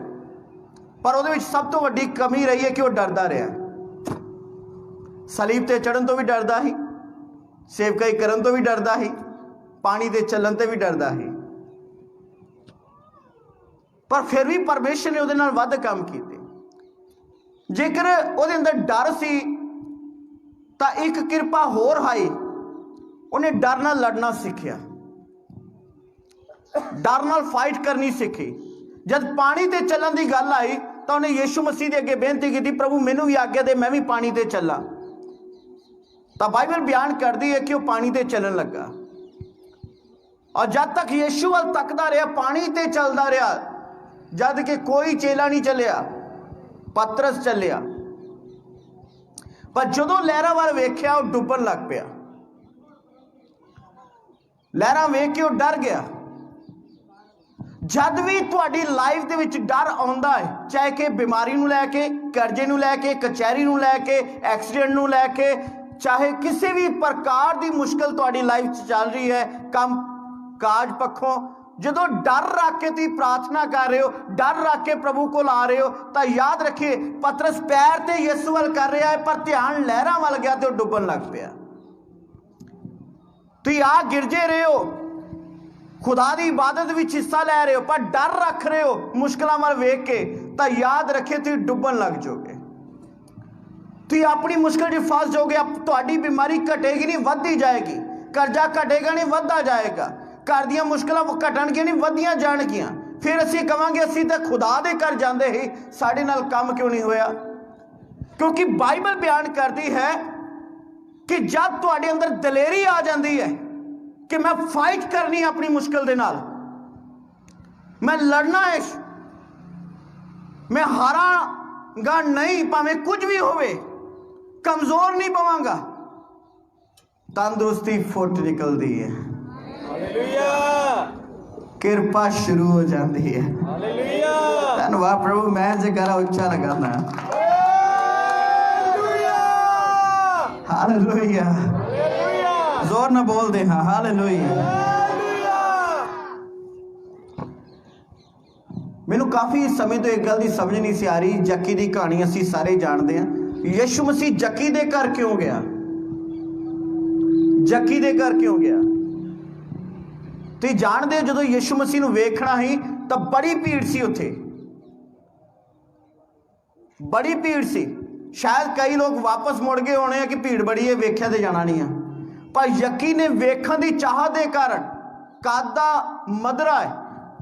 पर उहदे विच सब तो वड्डी कमी रही है कि वह डरदा रहा। सलीब ते चढ़न तो भी डरदा ही, सेवकाई करन तो भी डरदा ही, पानी ते चलन ते भी डरदा ही, पर फिर भी परमेश्वर ने उहदे नाल वध काम कीते। जेकर उहदे अंदर डर सी तो एक कृपा होर आई, उन्हें डर नाल लड़ना सीखिया, डर नाल फाइट करनी सीखी। जब पानी ते चलन की गल आई तो उन्हें यीशु मसीह के अगे बेनती की, प्रभु मैनू भी आज्ञा दे, मैं भी पानी ते चला। तो बाइबल बयान करती है कि वह पानी ते चलन लगा, और जब तक यीशु वाल तकदा रहा, पानी ते चलदा रहा, जद कि कोई चेला नहीं चलिया, पतरस चलिया। ਪਰ ਜਦੋਂ ਲਹਿਰਾਂ ਵੱਲ ਵੇਖਿਆ ਉਹ ਡੁੱਬਣ ਲੱਗ ਪਿਆ। ਲਹਿਰਾਂ ਵੇਖ ਕੇ ਉਹ ਡਰ ਗਿਆ। ਜਦ ਵੀ ਤੁਹਾਡੀ ਲਾਈਫ ਦੇ ਵਿੱਚ ਡਰ ਆਉਂਦਾ ਹੈ, ਚਾਹੇ ਕਿ ਬਿਮਾਰੀ ਨੂੰ ਲੈ ਕੇ, ਕਰਜ਼ੇ ਨੂੰ ਲੈ ਕੇ, ਕਚਹਿਰੀ ਨੂੰ ਲੈ ਕੇ, ਐਕਸੀਡੈਂਟ ਨੂੰ ਲੈ ਕੇ, ਚਾਹੇ ਕਿਸੇ ਵੀ ਪ੍ਰਕਾਰ ਦੀ ਮੁਸ਼ਕਲ ਤੁਹਾਡੀ ਲਾਈਫ 'ਚ ਚੱਲ ਰਹੀ ਹੈ, ਕੰਮ ਕਾਜ ਪੱਖੋਂ, ਜਦੋਂ ਡਰ ਰੱਖ ਕੇ ਤੁਸੀਂ ਪ੍ਰਾਰਥਨਾ ਕਰ ਰਹੇ ਹੋ, ਡਰ ਰੱਖ ਕੇ ਪ੍ਰਭੂ ਕੋਲ ਆ ਰਹੇ ਹੋ, ਤਾਂ ਯਾਦ ਰੱਖਿਏ ਪਤਰਸ ਪੈਰ ਤੇ ਯਿਸੂ ਵੱਲ ਕਰ ਰਿਹਾ ਹੈ, ਪਰ ਧਿਆਨ ਲਹਿਰਾਂ ਵੱਲ ਗਿਆ ਤੇ ਉਹ ਡੁੱਬਣ ਲੱਗ ਪਿਆ। ਤੁਸੀਂ ਆ ਗਿਰਜੇ ਰਹੇ ਹੋ, ਖੁਦਾ ਦੀ ਇਬਾਦਤ ਵਿੱਚ ਹਿੱਸਾ ਲੈ ਰਹੇ ਹੋ, ਪਰ ਡਰ ਰੱਖ ਰਹੇ ਹੋ ਮੁਸ਼ਕਲਾਂ ਵੱਲ ਵੇਖ ਕੇ, ਤਾਂ ਯਾਦ ਰੱਖਿਏ ਤੁਸੀਂ ਡੁੱਬਣ ਲੱਗ ਜਾਓਗੇ। ਤੁਸੀਂ ਆਪਣੀ ਮੁਸ਼ਕਲ 'ਚ ਫਸ ਜਾਓਗੇ। ਤੁਹਾਡੀ ਬਿਮਾਰੀ ਘਟੇਗੀ ਨਹੀਂ, ਵੱਧਦੀ ਜਾਏਗੀ। ਕਰਜ਼ਾ ਘਟੇਗਾ ਨਹੀਂ, ਵੱਧਦਾ ਜਾਏਗਾ। ਘਰ ਦੀਆਂ ਮੁਸ਼ਕਲਾਂ ਘਟਣਗੀਆਂ ਨਹੀਂ, ਵਧੀਆਂ ਜਾਣਗੀਆਂ। ਫਿਰ ਅਸੀਂ ਕਵਾਂਗੇ ਅਸੀਂ ਤਾਂ ਖੁਦਾ ਦੇ ਘਰ ਜਾਂਦੇ ਹੀ, ਸਾਡੇ ਨਾਲ ਕੰਮ ਕਿਉਂ ਨਹੀਂ ਹੋਇਆ? ਕਿਉਂਕਿ ਬਾਈਬਲ ਬਿਆਨ ਕਰਦੀ ਹੈ ਕਿ ਜਦ ਤੁਹਾਡੇ ਅੰਦਰ ਦਲੇਰੀ ਆ ਜਾਂਦੀ ਹੈ ਕਿ ਮੈਂ ਫਾਈਟ ਕਰਨੀ ਆਪਣੀ ਮੁਸ਼ਕਲ ਦੇ ਨਾਲ, ਮੈਂ ਲੜਨਾ ਹੈ, ਮੈਂ ਹਾਰਾਂਗਾ ਨਹੀਂ, ਭਾਵੇਂ ਕੁਝ ਵੀ ਹੋਵੇ, ਕਮਜ਼ੋਰ ਨਹੀਂ ਪਵਾਂਗਾ, ਤੰਦਰੁਸਤੀ ਫੁੱਟ ਨਿਕਲਦੀ ਹੈ। ਹਾਲੇਲੂਇਆ। ਕਿਰਪਾ ਸ਼ੁਰੂ ਹੋ ਜਾਂਦੀ ਹੈ। ਹਾਲੇਲੂਇਆ। ਧੰਨਵਾਦ ਪ੍ਰਭੂ। ਮੈਂ ਜਗਰਾ ਉੱਚਾ ਲਗਾਉਂਦਾ। ਹਾਲੇਲੂਇਆ। ਜ਼ੋਰ ਨਾਲ ਬੋਲਦੇ ਹਾਂ ਹਾਲੇਲੂਇਆ। ਮੈਨੂੰ ਕਾਫੀ ਸਮੇਂ ਤੋਂ ਇੱਕ ਗੱਲ ਦੀ ਸਮਝ ਨਹੀਂ ਸੀ ਆ ਰਹੀ। ਜੱਕੀ ਦੀ ਕਹਾਣੀ ਅਸੀਂ ਸਾਰੇ ਜਾਣਦੇ ਹਾਂ। ਯਿਸੂ ਮਸੀਹ ਜੱਕੀ ਦੇ ਘਰ ਕਿਉਂ ਗਿਆ? ਜੱਕੀ ਦੇ ਘਰ ਕਿਉਂ ਗਿਆ? ਤੁਸੀਂ ਜਾਣਦੇ ਹੋ, ਜਦੋਂ ਯਿਸੂ ਮਸੀਹ ਨੂੰ ਵੇਖਣਾ ਸੀ ਤਾਂ ਬੜੀ ਭੀੜ ਸੀ ਉੱਥੇ, ਬੜੀ ਭੀੜ ਸੀ। ਸ਼ਾਇਦ ਕਈ ਲੋਕ ਵਾਪਸ ਮੁੜ ਗਏ ਹੋਣੇ ਆ ਕਿ ਭੀੜ ਬੜੀ ਹੈ, ਵੇਖਿਆ ਤੇ ਜਾਣਾ ਨਹੀਂ ਆ। ਪਰ ਯੱਕੀ ਨੇ ਵੇਖਣ ਦੀ ਚਾਹ ਦੇ ਕਾਰਨ ਕਾਦਾ ਮਦਰਾ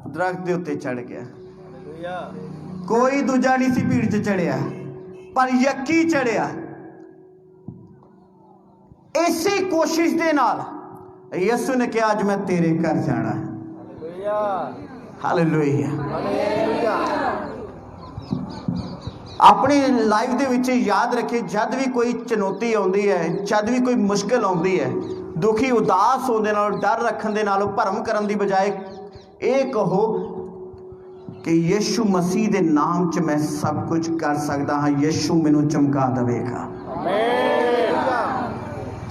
ਦਰਖਤ ਦੇ ਉੱਤੇ ਚੜ ਗਿਆ। ਕੋਈ ਦੂਜਾ ਨਹੀਂ ਸੀ ਭੀੜ 'ਚ ਚੜਿਆ, ਪਰ ਯੱਕੀ ਚੜਿਆ। ਇਸੇ ਕੋਸ਼ਿਸ਼ ਦੇ ਨਾਲ ਯਿਸੂ ਨੇ ਕਿਹਾ ਅੱਜ ਮੈਂ ਤੇਰੇ ਘਰ ਜਾਣਾ। ਹਾਲੇਲੂਇਆ। ਆਪਣੀ ਲਾਈਫ ਦੇ ਵਿੱਚ ਯਾਦ ਰੱਖੇ, ਜਦ ਵੀ ਕੋਈ ਚੁਣੌਤੀ ਆਉਂਦੀ ਹੈ, ਜਦ ਵੀ ਕੋਈ ਮੁਸ਼ਕਿਲ ਆਉਂਦੀ ਹੈ, ਦੁਖੀ ਉਦਾਸ ਹੋਣ ਦੇ ਨਾਲ, ਡਰ ਰੱਖਣ ਦੇ ਨਾਲ, ਭਰਮ ਕਰਨ ਦੀ ਬਜਾਏ ਇਹ ਕਹੋ ਕਿ ਯਿਸੂ ਮਸੀਹ ਦੇ ਨਾਮ 'ਚ ਮੈਂ ਸਭ ਕੁਝ ਕਰ ਸਕਦਾ ਹਾਂ। ਯਿਸੂ ਮੈਨੂੰ ਚਮਕਾ ਦੇਵੇਗਾ।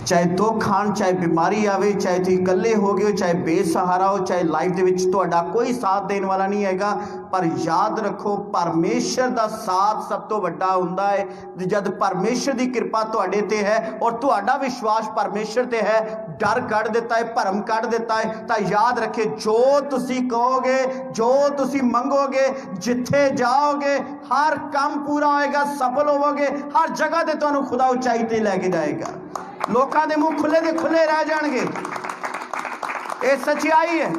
ਚਾਹੇ ਦੁੱਖ ਆਉਣ, ਚਾਹੇ ਬਿਮਾਰੀ ਆਵੇ, ਚਾਹੇ ਤੁਸੀਂ ਇਕੱਲੇ ਹੋ ਗਏ ਹੋ, ਚਾਹੇ ਬੇਸਹਾਰਾ ਹੋ, ਚਾਹੇ ਲਾਈਫ ਦੇ ਵਿੱਚ ਤੁਹਾਡਾ ਕੋਈ ਸਾਥ ਦੇਣ ਵਾਲਾ ਨਹੀਂ ਹੈਗਾ, ਪਰ ਯਾਦ ਰੱਖੋ ਪਰਮੇਸ਼ਰ ਦਾ ਸਾਥ ਸਭ ਤੋਂ ਵੱਡਾ ਹੁੰਦਾ ਹੈ। ਜਦ ਪਰਮੇਸ਼ਰ ਦੀ ਕਿਰਪਾ ਤੁਹਾਡੇ ਤੇ ਹੈ ਔਰ ਤੁਹਾਡਾ ਵਿਸ਼ਵਾਸ ਪਰਮੇਸ਼ਰ ਤੇ ਹੈ, ਡਰ ਕੱਢ ਦਿੱਤਾ ਹੈ, ਭਰਮ ਕੱਢ ਦਿੱਤਾ ਹੈ, ਤਾਂ ਯਾਦ ਰੱਖੇ ਜੋ ਤੁਸੀਂ ਕਹੋਗੇ, ਜੋ ਤੁਸੀਂ ਮੰਗੋਗੇ, ਜਿੱਥੇ ਜਾਓਗੇ ਹਰ ਕੰਮ ਪੂਰਾ ਹੋਏਗਾ, ਸਫਲ ਹੋਵੋਗੇ। ਹਰ ਜਗ੍ਹਾ ਤੇ ਤੁਹਾਨੂੰ ਖੁਦਾ ਉਚਾਈ ਤੇ ਲੈ ਕੇ ਜਾਏਗਾ। ਲੋਕਾਂ ਦੇ ਮੂੰਹ ਖੁੱਲੇ ਦੇ ਖੁੱਲੇ ਰਹਿ ਜਾਣਗੇ। ਇਹ ਸੱਚਾਈ ਹੈ।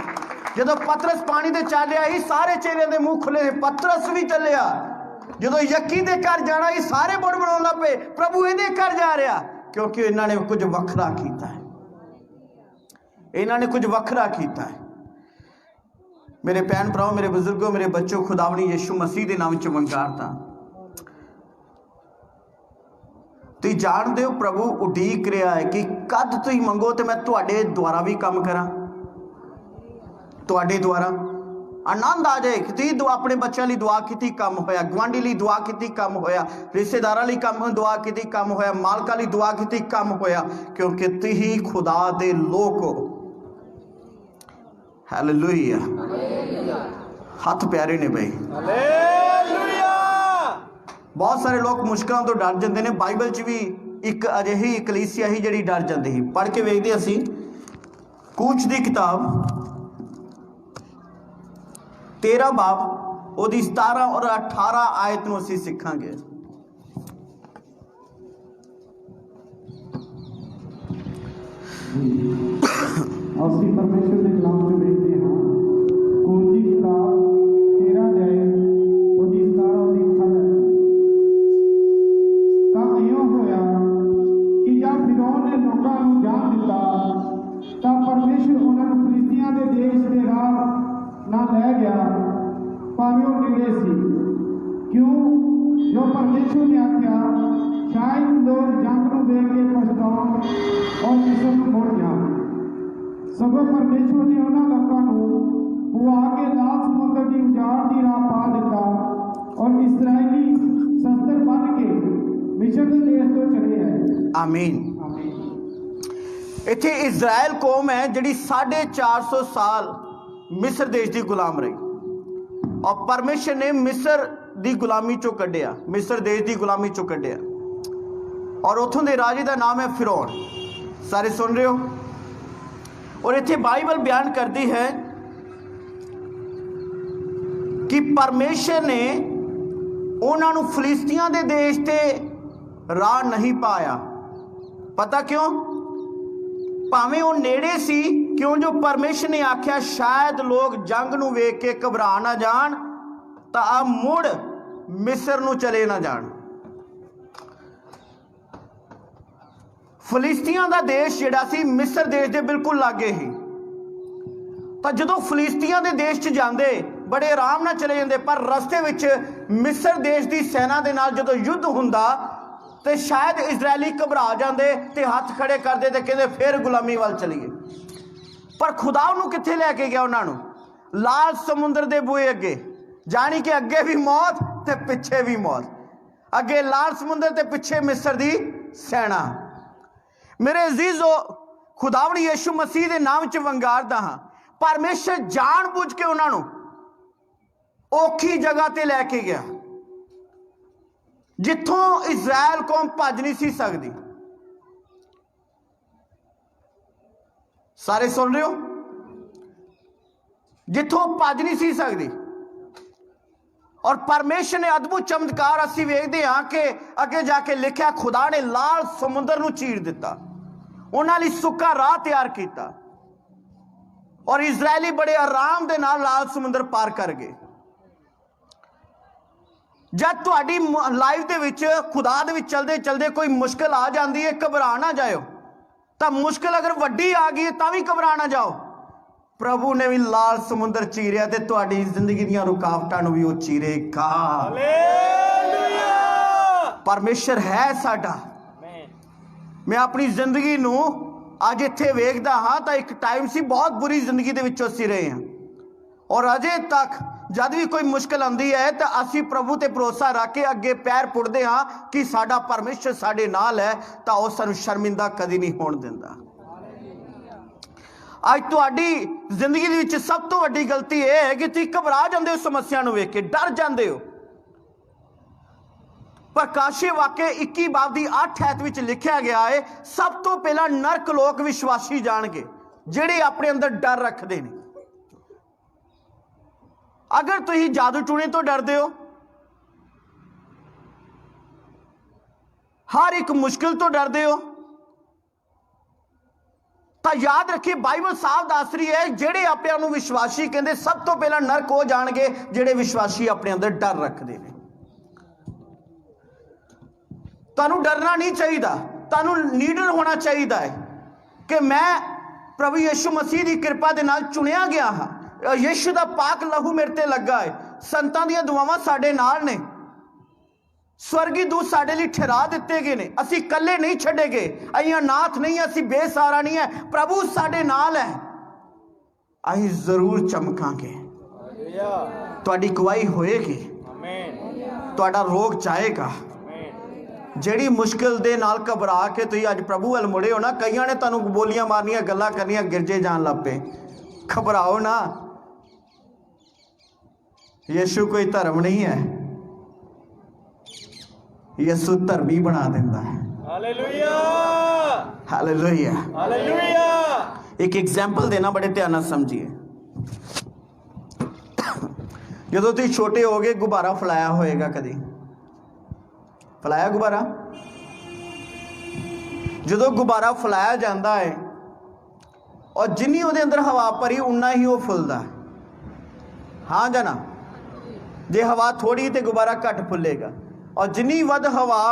ਜਦੋਂ ਪਤਰਸ ਪਾਣੀ ਤੇ ਚੱਲਿਆ ਸੀ, ਸਾਰੇ ਚੇਲਿਆਂ ਦੇ ਮੂੰਹ ਖੁੱਲੇ, ਪਤਰਸ ਵੀ ਚੱਲਿਆ। ਜਦੋਂ ਯੱਕੀ ਦੇ ਘਰ ਜਾਣਾ ਸੀ, ਸਾਰੇ ਬੁੜ ਬਣਾਉਣ ਲੱਗ ਪਏ, ਪ੍ਰਭੂ ਇਹਦੇ ਘਰ ਜਾ ਰਿਹਾ, ਕਿਉਂਕਿ ਇਹਨਾਂ ਨੇ ਕੁਝ ਵੱਖਰਾ ਕੀਤਾ ਹੈ। ਇਹਨਾਂ ਨੇ ਕੁਝ ਵੱਖਰਾ ਕੀਤਾ ਹੈ। ਮੇਰੇ ਭੈਣ ਭਰਾਓ, ਮੇਰੇ ਬਜ਼ੁਰਗੋ, ਮੇਰੇ ਬੱਚੋ, ਖੁਦਾਵੰਦ ਯਿਸੂ ਮਸੀਹ ਦੇ ਨਾਮ 'ਚ ਵੰਗਾਰਤਾ। ਤੁਸੀਂ ਜਾਣਦੇ ਹੋ ਪ੍ਰਭੂ ਉਡੀਕ ਰਿਹਾ ਹੈ ਕਿ ਕਦ ਤੁਸੀਂ ਮੰਗੋ ਤੇ ਮੈਂ ਤੁਹਾਡੇ ਦੁਆਰਾ ਵੀ ਕੰਮ ਕਰਾਂ। ਤੁਹਾਡੇ ਦੁਆਰਾ ਆਨੰਦ ਆ ਜਾਏ ਕਿ ਤੁਸੀਂ ਆਪਣੇ ਬੱਚਿਆਂ ਲਈ ਦੁਆ ਕੀਤੀ, ਕੰਮ ਹੋਇਆ। ਗੁਆਂਢੀ ਲਈ ਦੁਆ ਕੀਤੀ, ਕੰਮ ਹੋਇਆ। ਰਿਸ਼ਤੇਦਾਰਾਂ ਲਈ ਦੁਆ ਕੀਤੀ, ਕੰਮ ਹੋਇਆ। ਮਾਲਕਾਂ ਲਈ ਦੁਆ ਕੀਤੀ, ਕੰਮ ਹੋਇਆ। ਕਿਉਂਕਿ ਤੁਸੀਂ ਖੁਦਾ ਦੇ ਲੋਕ ਹੋ। ਹਾਲੇਲੂਇਆ। ਹੱਥ ਪਿਆਰੇ ਨੇ ਬਈ। ਬਹੁਤ ਸਾਰੇ ਲੋਕ ਮੁਸ਼ਕਲਾਂ ਤੋਂ ਡਰ ਜਾਂਦੇ ਨੇ। ਬਾਈਬਲ 'ਚ ਵੀ ਇੱਕ ਅਜਿਹੀ ਕਲੀਸਿਆ ਸੀ ਜਿਹੜੀ ਡਰ ਜਾਂਦੀ ਸੀ। ਪੜ੍ਹ ਕੇ ਵੇਖਦੇ ਅਸੀਂ ਕੂਚ ਦੀ ਕਿਤਾਬ 13 ਬਾਬ ਉਹਦੀ 17 ਔਰ 18 ਆਇਤ ਨੂੰ ਅਸੀਂ ਸਿੱਖਾਂਗੇ। ਅਸੀਂ ਪਰਮੇਸ਼ਰ ਦੇ ਕਲਾਮ ਨੂੰ ਵੇਖਦੇ ਹਾਂ। ਕੂਚ ਦੀ ਕਿਤਾਬ 13 ਅਧਿਆਇ ਉਹਦੀ 17 ਉਹਦੀ 18। ਤਾਂ ਇਉਂ ਹੋਇਆ ਕਿ ਜਦ ਫਿਰੌਨ ਨੇ ਲੋਕਾਂ ਨੂੰ ਜਾਣ ਦਿੱਤਾ ਤਾਂ ਪਰਮੇਸ਼ਰ ਉਹਨਾਂ ਨੂੰ ਫਿਲਿਸਤੀਆਂ ਦੇ ਦੇਸ਼ ਦੇ ਰਾਹ ਨਾਲ ਲੈ ਗਿਆ, ਭਾਵੇਂ ਉਹ ਨੇੜੇ ਸੀ। ਕਿਉਂ? ਜੋ ਪਰਮੇਸ਼ਰ ਨੇ ਆਖਿਆ, ਸ਼ਾਇਦ ਲੋਕ ਵੇਖ ਕੇ ਪਛਤਾਉਣ ਔਰ ਮਿਸਰ ਨੂੰ ਮੁੜ ਜਾਣ। ਸਗੋਂ ਪਰਮੇਸ਼ਵਰ ਨੇ ਉਹਨਾਂ ਲੋਕਾਂ ਨੂੰ ਪੁਆ ਕੇ ਲਾਲ ਸਮੁੰਦਰ ਦੀ ਉਜਾੜ ਦੀ ਰਾਹ ਪਾ ਦਿੱਤਾ ਔਰ ਇਸਰਾਇਲੀ ਸ਼ਸਤਰ ਬੰਨ ਕੇ ਮਿਸਰ ਦੇ ਦੇਸ਼ ਤੋਂ ਚਲੇ ਆਏ। ਆਮੀਨ। ਇੱਥੇ ਇਜ਼ਰਾइल ਕੌਮ ਹੈ ਜਿਹੜੀ 450 ਸਾਲ ਮਿਸਰ ਦੇਸ਼ ਦੀ ਗੁਲਾਮ ਰਹੀ ਔਰ ਪਰਮੇਸ਼ਰ ਨੇ ਮਿਸਰ ਦੀ ਗੁਲਾਮੀ ਚੋਂ ਕੱਢਿਆ, ਮਿਸਰ ਦੇਸ਼ ਦੀ ਗੁਲਾਮੀ ਚੋਂ ਕੱਢਿਆ ਔਰ ਉੱਥੋਂ ਦੇ ਰਾਜੇ ਦਾ ਨਾਮ ਹੈ ਫਿਰੌਨ। ਸਾਰੇ ਸੁਣ ਰਹੇ ਹੋ? ਔਰ ਇੱਥੇ ਬਾਈਬਲ ਬਿਆਨ ਕਰਦੀ ਹੈ ਕਿ ਪਰਮੇਸ਼ਰ ਨੇ ਉਹਨਾਂ ਨੂੰ ਫਿਲਿਸਤੀਆਂ ਦੇ ਦੇਸ਼ ਤੇ ਰਾਹ ਨਹੀਂ ਪਾਇਆ। ਪਤਾ ਕਿਉਂ? ਭਾਵੇਂ ਉਹ ਨੇੜੇ ਸੀ, ਕਿਉਂ ਜੋ ਪਰਮੇਸ਼ਰ ਨੇ ਆਖਿਆ ਸ਼ਾਇਦ ਲੋਕ ਜੰਗ ਨੂੰ ਵੇਖ ਕੇ ਘਬਰਾ ਨਾ ਜਾਣ ਤਾਂ ਆ ਮੁੜ ਮਿਸਰ ਨੂੰ ਚਲੇ ਨਾ ਜਾਣ। ਫਿਲਿਸਤੀਆਂ ਦਾ ਦੇਸ਼ ਜਿਹੜਾ ਸੀ ਮਿਸਰ ਦੇਸ਼ ਦੇ ਬਿਲਕੁਲ ਲਾਗੇ ਹੀ। ਤਾਂ ਜਦੋਂ ਫਿਲਿਸਤੀਆਂ ਦੇ ਦੇਸ਼ 'ਚ ਜਾਂਦੇ ਬੜੇ ਆਰਾਮ ਨਾਲ ਚਲੇ ਜਾਂਦੇ, ਪਰ ਰਸਤੇ ਵਿੱਚ ਮਿਸਰ ਦੇਸ਼ ਦੀ ਸੈਨਾ ਦੇ ਨਾਲ ਜਦੋਂ ਯੁੱਧ ਹੁੰਦਾ ਤੇ ਸ਼ਾਇਦ ਇਜ਼ਰਾਈਲੀ ਘਬਰਾ ਜਾਂਦੇ ਤੇ ਹੱਥ ਖੜੇ ਕਰਦੇ ਤੇ ਕਹਿੰਦੇ ਫਿਰ ਗੁਲਾਮੀ ਵੱਲ ਚਲੀਏ। ਪਰ ਖੁਦਾ ਉਹਨੂੰ ਕਿੱਥੇ ਲੈ ਕੇ ਗਿਆ? ਉਹਨਾਂ ਨੂੰ ਲਾਲ ਸਮੁੰਦਰ ਦੇ ਬੂਹੇ ਅੱਗੇ, ਜਾਣੀ ਕਿ ਅੱਗੇ ਵੀ ਮੌਤ ਤੇ ਪਿੱਛੇ ਵੀ ਮੌਤ। ਅੱਗੇ ਲਾਲ ਸਮੁੰਦਰ ਤੇ ਪਿੱਛੇ ਮਿਸਰ ਦੀ ਸੈਨਾ। ਮੇਰੇ ਅਜ਼ੀਜ਼ੋ, ਖੁਦਾਵੰਦ ਯਿਸੂ ਮਸੀਹ ਦੇ ਨਾਮ 'ਚ ਵੰਗਾਰਦਾ ਹਾਂ, ਪਰਮੇਸ਼ਰ ਜਾਣ ਬੁੱਝ ਕੇ ਉਹਨਾਂ ਨੂੰ ਔਖੀ ਜਗ੍ਹਾ ਤੇ ਲੈ ਕੇ ਗਿਆ ਜਿੱਥੋਂ ਇਜ਼ਰਾइल ਕੌਮ ਭੱਜ ਨਹੀਂ ਸੀ ਸਕਦੀ। ਸਾਰੇ ਸੁਣ ਰਹੇ ਹੋ? ਜਿੱਥੋਂ ਭੱਜ ਨਹੀਂ ਸੀ ਸਕਦੀ। ਔਰ ਪਰਮੇਸ਼ਰ ਨੇ ਅਦਭੁਤ ਚਮਤਕਾਰ ਅਸੀਂ ਵੇਖਦੇ ਹਾਂ ਕਿ ਅੱਗੇ ਜਾ ਕੇ ਲਿਖਿਆ ਖੁਦਾ ਨੇ ਲਾਲ ਸਮੁੰਦਰ ਨੂੰ ਚੀਰ ਦਿੱਤਾ, ਉਹਨਾਂ ਲਈ ਸੁੱਕਾ ਰਾਹ ਤਿਆਰ ਕੀਤਾ ਔਰ ਇਜ਼ਰਾਈਲੀ ਬੜੇ ਆਰਾਮ ਦੇ ਨਾਲ ਲਾਲ ਸਮੁੰਦਰ ਪਾਰ ਕਰ ਗਏ। ਜਦ ਤੁਹਾਡੀ ਲਾਈਫ ਦੇ ਵਿੱਚ ਖੁਦਾ ਦੇ ਵਿੱਚ ਚਲਦੇ ਚਲਦੇ ਕੋਈ ਮੁਸ਼ਕਿਲ ਆ ਜਾਂਦੀ ਹੈ, ਘਬਰਾ ਨਾ ਜਾਇਓ। ਤਾਂ ਮੁਸ਼ਕਿਲ ਅਗਰ ਵੱਡੀ ਆ ਗਈ ਤਾਂ ਵੀ ਘਬਰਾ ਨਾ ਜਾਓ। ਪ੍ਰਭੂ ਨੇ ਵੀ ਲਾਲ ਸਮੁੰਦਰ ਚੀਰਿਆ ਤੇ ਤੁਹਾਡੀ ਜ਼ਿੰਦਗੀ ਦੀਆਂ ਰੁਕਾਵਟਾਂ ਨੂੰ ਵੀ ਉਹ ਚੀਰੇਗਾ। ਹਾਲੇਲੂਇਆ। ਪਰਮੇਸ਼ਰ ਹੈ ਸਾਡਾ। ਮੈਂ ਆਪਣੀ ਜ਼ਿੰਦਗੀ ਨੂੰ ਅੱਜ ਇੱਥੇ ਵੇਖਦਾ ਹਾਂ ਤਾਂ ਇੱਕ ਟਾਈਮ ਸੀ ਬਹੁਤ ਬੁਰੀ ਜ਼ਿੰਦਗੀ ਦੇ ਵਿੱਚੋਂ ਅਸੀਂ ਰਹੇ ਹਾਂ ਔਰ ਅਜੇ ਤੱਕ ਜਦ ਵੀ ਕੋਈ ਮੁਸ਼ਕਿਲ ਆਉਂਦੀ ਹੈ ਤਾਂ ਅਸੀਂ ਪ੍ਰਭੂ ਤੇ ਭਰੋਸਾ ਰੱਖ ਕੇ ਅੱਗੇ ਪੈਰ ਪੁੱਟਦੇ ਹਾਂ ਕਿ ਸਾਡਾ ਪਰਮੇਸ਼ਰ ਸਾਡੇ ਨਾਲ ਹੈ ਤਾਂ ਉਹ ਸਾਨੂੰ ਸ਼ਰਮਿੰਦਾ ਕਦੀ ਨਹੀਂ ਹੋਣ ਦਿੰਦਾ। ਅੱਜ ਤੁਹਾਡੀ ਜ਼ਿੰਦਗੀ ਦੇ ਵਿੱਚ ਸਭ ਤੋਂ ਵੱਡੀ ਗਲਤੀ ਇਹ ਹੈ ਕਿ ਤੁਸੀਂ ਘਬਰਾ ਜਾਂਦੇ ਹੋ, ਸਮੱਸਿਆ ਨੂੰ ਵੇਖ ਕੇ ਡਰ ਜਾਂਦੇ ਹੋ। ਪ੍ਰਕਾਸ਼ੇ ਵਾਕਿਆ 21 ਬਾਬ ਦੀ 8 ਐਤ ਵਿੱਚ ਲਿਖਿਆ ਗਿਆ ਹੈ, ਸਭ ਤੋਂ ਪਹਿਲਾਂ ਨਰਕ ਲੋਕ ਵਿਸ਼ਵਾਸੀ ਜਾਣਗੇ ਜਿਹੜੇ ਆਪਣੇ ਅੰਦਰ ਡਰ ਰੱਖਦੇ ਨੇ। ਅਗਰ ਤੁਸੀਂ ਜਾਦੂ ਟੂਣੇ ਤੋਂ ਡਰਦੇ ਹੋ, ਹਰ ਇੱਕ ਮੁਸ਼ਕਿਲ ਤੋਂ ਡਰਦੇ ਹੋ, ਤਾਂ ਯਾਦ ਰੱਖਿਏ ਬਾਈਬਲ ਸਾਫ਼ ਦੱਸ ਰਹੀ ਹੈ ਜਿਹੜੇ ਆਪਣੇ ਨੂੰ ਵਿਸ਼ਵਾਸੀ ਕਹਿੰਦੇ ਸਭ ਤੋਂ ਪਹਿਲਾਂ ਨਰਕ ਉਹ ਜਾਣਗੇ ਜਿਹੜੇ ਵਿਸ਼ਵਾਸੀ ਆਪਣੇ ਅੰਦਰ ਡਰ ਰੱਖਦੇ ਨੇ। ਤੁਹਾਨੂੰ ਡਰਨਾ ਨਹੀਂ ਚਾਹੀਦਾ, ਤੁਹਾਨੂੰ ਲੀਡਰ ਹੋਣਾ ਚਾਹੀਦਾ ਹੈ ਕਿ ਮੈਂ ਪ੍ਰਭੂ ਯਿਸੂ ਮਸੀਹ ਦੀ ਕਿਰਪਾ ਦੇ ਨਾਲ ਚੁਣਿਆ ਗਿਆ ਹਾਂ। ਯਿਸੂ ਦਾ ਪਾਕ ਲਹੂ ਮੇਰੇ ਤੇ ਲੱਗਾ ਹੈ। ਸੰਤਾਂ ਦੀਆਂ ਦੁਆਵਾਂ ਸਾਡੇ ਨਾਲ ਨੇ, ਸਵਰਗੀ ਦੂਤ ਸਾਡੇ ਲਈ ਠਹਿਰਾ ਦਿੱਤੇ ਗਏ ਨੇ। ਅਸੀਂ ਇਕੱਲੇ ਨਹੀਂ ਛੱਡੇ ਗਏ, ਅਸੀਂ ਅਨਾਥ ਨਹੀਂ, ਅਸੀਂ ਬੇਸਹਾਰਾ ਨਹੀਂ ਹੈ। ਪ੍ਰਭੂ ਸਾਡੇ ਨਾਲ ਹੈ, ਅਸੀਂ ਜ਼ਰੂਰ ਚਮਕਾਂਗੇ। ਤੁਹਾਡੀ ਗਵਾਹੀ ਹੋਏਗੀ, ਤੁਹਾਡਾ ਰੋਗ ਜਾਏਗਾ। ਜਿਹੜੀ ਮੁਸ਼ਕਿਲ ਦੇ ਨਾਲ ਘਬਰਾ ਕੇ ਤੁਸੀਂ ਅੱਜ ਪ੍ਰਭੂ ਵੱਲ ਮੁੜੇ ਹੋ ਨਾ, ਕਈਆਂ ਨੇ ਤੁਹਾਨੂੰ ਬੋਲੀਆਂ ਮਾਰਨੀਆਂ, ਗੱਲਾਂ ਕਰਨੀਆਂ, ਗਿਰਜੇ ਜਾਣ ਲੱਗ ਪਏ। ਘਬਰਾਓ ਨਾ, ਯਿਸੂ ਕੋਈ ਧਰਮ ਨਹੀਂ ਹੈ, ਯਿਸੂ ਧਰਮੀ ਬਣਾ ਦਿੰਦਾ ਹੈ। Hallelujah, hallelujah, hallelujah. ਇੱਕ ਐਗਜ਼ਾਮਪਲ ਦੇਣਾ, ਬੜੇ ਧਿਆਨ ਨਾਲ ਸਮਝੀਏ। ਜਦੋਂ ਤੁਸੀਂ ਛੋਟੇ ਹੋਗੇ ਗੁਬਾਰਾ ਫਲਾਇਆ ਹੋਏਗਾ, ਕਦੀ ਫਲਾਇਆ ਗੁਬਾਰਾ? ਜਦੋਂ ਗੁਬਾਰਾ ਫਲਾਇਆ ਜਾਂਦਾ ਹੈ ਔਰ ਜਿੰਨੀ ਉਹਦੇ ਅੰਦਰ ਹਵਾ ਭਰੀ ਉਨਾ ਹੀ ਉਹ ਫੁੱਲਦਾ। ਹਾਂ ਜਾਂ ਨਾ? ਜੇ ਹਵਾ ਥੋੜੀ ਤੇ ਗੁਬਾਰਾ ਘੱਟ ਫੁੱਲੇਗਾ ਔਰ ਜਿੰਨੀ ਵੱਧ ਹਵਾ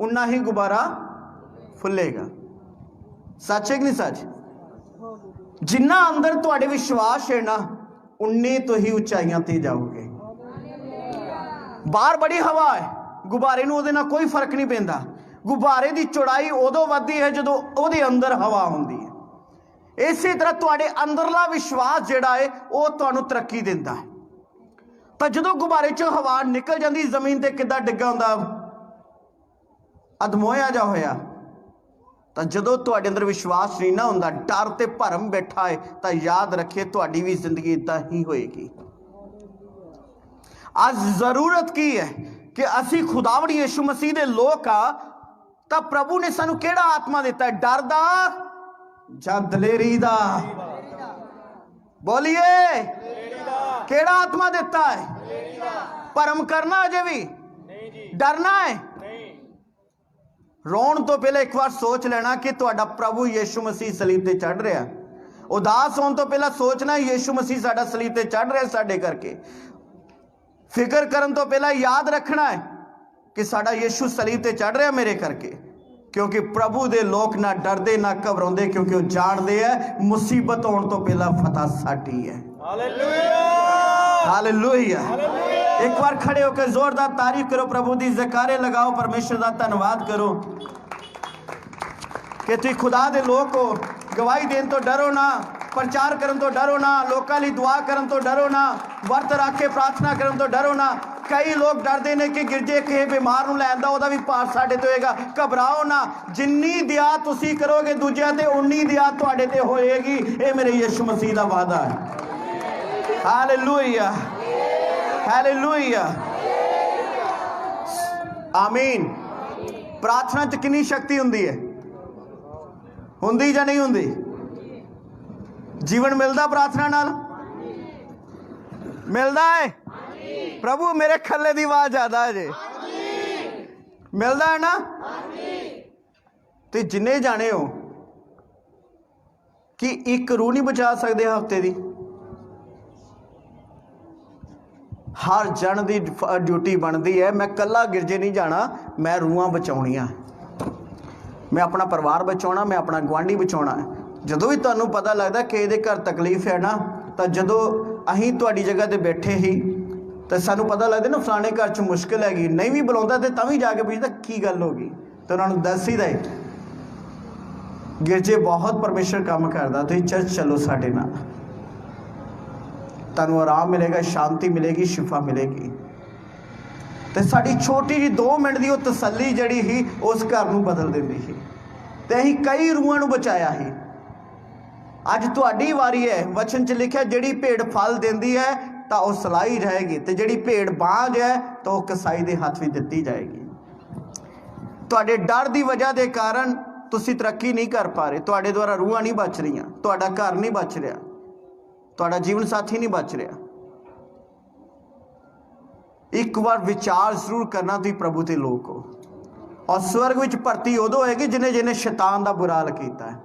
ਉਨਾ ਹੀ ਗੁਬਾਰਾ ਫੁੱਲੇਗਾ। ਸੱਚ ਹੈ ਕਿ ਨਹੀਂ ਸੱਚ? ਜਿੰਨਾ ਅੰਦਰ ਤੁਹਾਡੇ ਵਿਸ਼ਵਾਸ ਹੈ ਨਾ, ਉਨੇ ਤੋਂ ਹੀ ਉਚਾਈਆਂ ਤੇ ਜਾਓਗੇ। ਬਾਹਰ ਬੜੀ ਹਵਾ ਹੈ, ਗੁਬਾਰੇ ਨੂੰ ਉਹਦੇ ਨਾਲ ਕੋਈ ਫਰਕ ਨਹੀਂ ਪੈਂਦਾ, ਗੁਬਾਰੇ ਦੀ ਚੌੜਾਈ ਉਦੋਂ ਵੱਧਦੀ ਹੈ ਜਦੋਂ ਉਹਦੇ ਅੰਦਰ ਹਵਾ ਹੁੰਦੀ ਹੈ। ਇਸੇ ਤਰ੍ਹਾਂ ਤੁਹਾਡੇ ਅੰਦਰਲਾ ਵਿਸ਼ਵਾਸ ਜਿਹੜਾ ਹੈ ਉਹ ਤੁਹਾਨੂੰ ਤਰੱਕੀ ਦਿੰਦਾ ਹੈ। ਤਾਂ ਜਦੋਂ ਗੁਬਾਰੇ 'ਚੋਂ ਹਵਾ ਨਿਕਲ ਜਾਂਦੀ ਜ਼ਮੀਨ ਤੇ ਕਿੱਦਾਂ ਡਿੱਗਾ ਹੁੰਦਾ, ਅਧਮੋਇਆ ਜਾ ਹੋਇਆ। ਤਾਂ ਜਦੋਂ ਤੁਹਾਡੇ ਅੰਦਰ ਵਿਸ਼ਵਾਸ ਨਹੀਂ ਨਾ ਹੁੰਦਾ, ਡਰ ਤੇ ਭਰਮ ਬੈਠਾ ਹੈ, ਤਾਂ ਯਾਦ ਰੱਖਿਏ ਤੁਹਾਡੀ ਵੀ ਜ਼ਿੰਦਗੀ ਇਦਾਂ ਹੀ ਹੋਏਗੀ। ਅੱਜ ਜ਼ਰੂਰਤ ਕੀ ਹੈ ਕਿ ਅਸੀਂ ਖੁਦਾਵੰਦ ਯਿਸੂ ਮਸੀਹ ਦੇ ਲੋਕ ਆ, ਤਾਂ ਪ੍ਰਭੂ ਨੇ ਸਾਨੂੰ ਕਿਹੜਾ ਆਤਮਾ ਦਿੱਤਾ ਹੈ? ਡਰ ਦਾ ਜਾਂ ਦਲੇਰੀ ਦਾ? ਬੋਲੀਏ, ਕਿਹੜਾ ਆਤਮਾ ਦਿੱਤਾ ਹੈ? ਭਰਮ ਕਰਨਾ ਅਜੇ ਵੀ? ਡਰਨਾ ਹੈ? ਰੋਣ ਤੋਂ ਪਹਿਲਾਂ ਇੱਕ ਵਾਰ ਸੋਚ ਲੈਣਾ ਕਿ ਤੁਹਾਡਾ ਪ੍ਰਭੂ ਯਿਸੂ ਮਸੀਹ ਸਲੀਬ ਤੇ ਚੜ ਰਿਹਾ। ਉਦਾਸ ਹੋਣ ਤੋਂ ਪਹਿਲਾਂ ਸੋਚਣਾ ਯਿਸੂ ਮਸੀਹ ਸਾਡਾ ਸਲੀਬ ਤੇ ਚੜ ਰਿਹਾ ਸਾਡੇ ਕਰਕੇ। ਫਿਕਰ ਕਰਨ ਤੋਂ ਪਹਿਲਾਂ ਯਾਦ ਰੱਖਣਾ ਹੈ ਕਿ ਸਾਡਾ ਯਿਸੂ ਸਲੀਬ ਤੇ ਚੜ ਰਿਹਾ ਮੇਰੇ ਕਰਕੇ। ਕਿਉਂਕਿ ਪ੍ਰਭੂ ਦੇ ਲੋਕ ਨਾ ਡਰਦੇ ਨਾ ਘਬਰਾਉਂਦੇ, ਕਿਉਂਕਿ ਉਹ ਜਾਣਦੇ ਹੈ ਮੁਸੀਬਤ ਆਉਣ ਤੋਂ ਪਹਿਲਾਂ ਫਤਹ ਸਾਡੀ ਹੈ। Hallelujah, hallelujah. ਇੱਕ ਵਾਰ ਖੜੇ ਹੋ ਕੇ ਜ਼ੋਰਦਾਰ ਤਾਰੀਫ ਕਰੋ, ਪ੍ਰਭੂ ਦੀ ਜ਼ਕਾਰੇ ਲਗਾਓ, ਪਰਮੇਸ਼ਰ ਦਾ ਧੰਨਵਾਦ ਕਰੋ ਕਿ ਤੁਸੀਂ ਖੁਦਾ ਦੇ ਲੋਕ ਹੋ। ਗਵਾਹੀ ਦੇਣ ਤੋਂ ਡਰੋ ਨਾ, ਪ੍ਰਚਾਰ ਕਰਨ ਤੋਂ ਡਰੋ ਨਾ, ਲੋਕਾਂ ਲਈ ਦੁਆ ਕਰਨ ਤੋਂ ਡਰੋ ਨਾ, ਵਰਤ ਰੱਖ ਕੇ ਪ੍ਰਾਰਥਨਾ ਕਰਨ ਤੋਂ ਡਰੋ ਨਾ। ਕਈ ਲੋਕ ਡਰਦੇ ਨੇ ਕਿ ਗਿਰਜੇ ਕਿਸੇ ਬਿਮਾਰ ਨੂੰ ਲੈਣ ਦਾ ਉਹਦਾ ਵੀ ਭਾਰ ਸਾਡੇ ਤੇ ਹੋਏਗਾ। ਘਬਰਾਓ ਨਾ, ਜਿੰਨੀ ਦਇਆ ਤੁਸੀਂ ਕਰੋਗੇ ਦੂਜਿਆਂ ਤੇ ਉਨੀ ਦਇਆ ਤੁਹਾਡੇ ਤੇ ਹੋਏਗੀ। ਇਹ ਮੇਰੇ ਯਿਸੂ ਮਸੀਹ ਦਾ ਵਾਅਦਾ ਹੈ। ਹਾਲੇਲੂਇਆ, ਹਾਲੇਲੂਇਆ, ਆਮੀਨ। ਪ੍ਰਾਰਥਨਾ 'ਚ ਕਿੰਨੀ ਸ਼ਕਤੀ ਹੁੰਦੀ ਹੈ? ਹੁੰਦੀ ਜਾਂ ਨਹੀਂ ਹੁੰਦੀ? ਜੀਵਨ ਮਿਲਦਾ ਪ੍ਰਾਰਥਨਾ ਨਾਲ? ਮਿਲਦਾ ਹੈ? ਪ੍ਰਭੂ ਮੇਰੇ ਖੱਲੇ ਦੀ ਆਵਾਜ਼ ਜ਼ਿਆਦਾ ਹੈ ਜੇ। ਮਿਲਦਾ ਹੈ ਨਾ? ਤੇ ਜਿੰਨੇ ਜਾਣੇ ਹੋ ਕਿ ਇੱਕ ਰੂਹ ਨਹੀਂ ਬਚਾ ਸਕਦੇ ਹਫਤੇ ਦੀ? ਹਰ ਜਣ ਦੀ ਡਿਊਟੀ ਬਣਦੀ ਹੈ। ਮੈਂ ਕੱਲਾ ਗਿਰਜੇ ਨਹੀਂ ਜਾਣਾ, ਮੈਂ ਰੂਹਾਂ ਬਚਾਉਣੀਆਂ, ਮੈਂ ਆਪਣਾ ਪਰਿਵਾਰ ਬਚਾਉਣਾ, ਮੈਂ ਆਪਣਾ ਗੁਆਂਢੀ ਬਚਾਉਣਾ। ਜਦੋਂ ਵੀ ਤੁਹਾਨੂੰ ਪਤਾ ਲੱਗਦਾ ਕਿ ਇਹਦੇ ਘਰ ਤਕਲੀਫ ਹੈ ਨਾ, ਤਾਂ ਜਦੋਂ ਅਸੀਂ ਤੁਹਾਡੀ ਜਗ੍ਹਾ ਤੇ ਬੈਠੇ ਹੀ ਤਾਂ ਸਾਨੂੰ ਪਤਾ ਲੱਗਦਾ ਨਾ ਫਲਾਣੇ ਘਰ 'ਚ ਮੁਸ਼ਕਿਲ ਹੈਗੀ, ਨਹੀਂ ਵੀ ਬੁਲਾਉਂਦਾ ਤੇ ਤਾਂ ਵੀ ਜਾ ਕੇ ਪੁੱਛਦਾ ਕੀ ਗੱਲ ਹੋ ਗਈ, ਤਾਂ ਉਹਨਾਂ ਨੂੰ ਦੱਸ ਹੀ ਦੇ। ਗਿਰਜੇ ਬਹੁਤ ਪਰਮੇਸ਼ਰ ਕੰਮ ਕਰਦਾ, ਤੁਸੀਂ ਚਰਚ ਚਲੋ ਸਾਡੇ ਨਾਲ, ਤੁਹਾਨੂੰ ਆਰਾਮ ਮਿਲੇਗਾ, ਸ਼ਾਂਤੀ ਮਿਲੇਗੀ, ਸ਼ਿਫਾ ਮਿਲੇਗੀ। ਤੇ ਸਾਡੀ ਛੋਟੀ ਜਿਹੀ 2 ਮਿੰਟ ਦੀ ਉਹ ਤਸੱਲੀ ਜਿਹੜੀ ਸੀ ਉਸ ਘਰ ਨੂੰ ਬਦਲ ਦਿੰਦੀ ਸੀ। ਤੇ ਅਸੀਂ ਕਈ ਰੂਹਾਂ ਨੂੰ ਬਚਾਇਆ ਸੀ। ਅੱਜ ਤੁਹਾਡੀ ਵਾਰੀ ਹੈ। ਵਚਨ 'ਚ ਲਿਖਿਆ ਜਿਹੜੀ ਭੇਡ ਫਲ ਦਿੰਦੀ ਹੈ ਤਾਂ ਉਹ ਸਲਾਈ ਰਹੇਗੀ, ਤੇ ਜਿਹੜੀ ਭੇਡ ਬਾਂਝ ਹੈ ਤਾਂ ਉਹ ਕਸਾਈ ਦੇ ਹੱਥ ਵਿੱਚ ਦਿੱਤੀ ਜਾਏਗੀ। ਤੁਹਾਡੇ ਡਰ ਦੀ ਵਜ੍ਹਾ ਦੇ ਕਾਰਨ ਤੁਸੀਂ ਤਰੱਕੀ ਨਹੀਂ ਕਰ ਪਾ ਰਹੇ, ਤੁਹਾਡੇ ਦੁਆਰਾ ਰੂਹਾਂ ਨਹੀਂ ਬਚ ਰਹੀਆਂ, ਤੁਹਾਡਾ ਘਰ ਨਹੀਂ ਬਚ ਰਿਹਾ, ਤੁਹਾਡਾ ਜੀਵਨ ਸਾਥੀ ਨਹੀਂ ਬਚ ਰਿਹਾ। ਇੱਕ ਵਾਰ ਵਿਚਾਰ ਜ਼ਰੂਰ ਕਰਨਾ, ਤੁਸੀਂ ਪ੍ਰਭੂ ਦੇ ਲੋਕ ਹੋ, ਔਰ ਸਵਰਗ ਵਿੱਚ ਭਰਤੀ ਉਦੋਂ ਹੋਏਗੀ ਜਿਹਨੇ ਸ਼ੈਤਾਨ ਦਾ ਬੁਰਾ ਹਾਲ ਕੀਤਾ ਹੈ।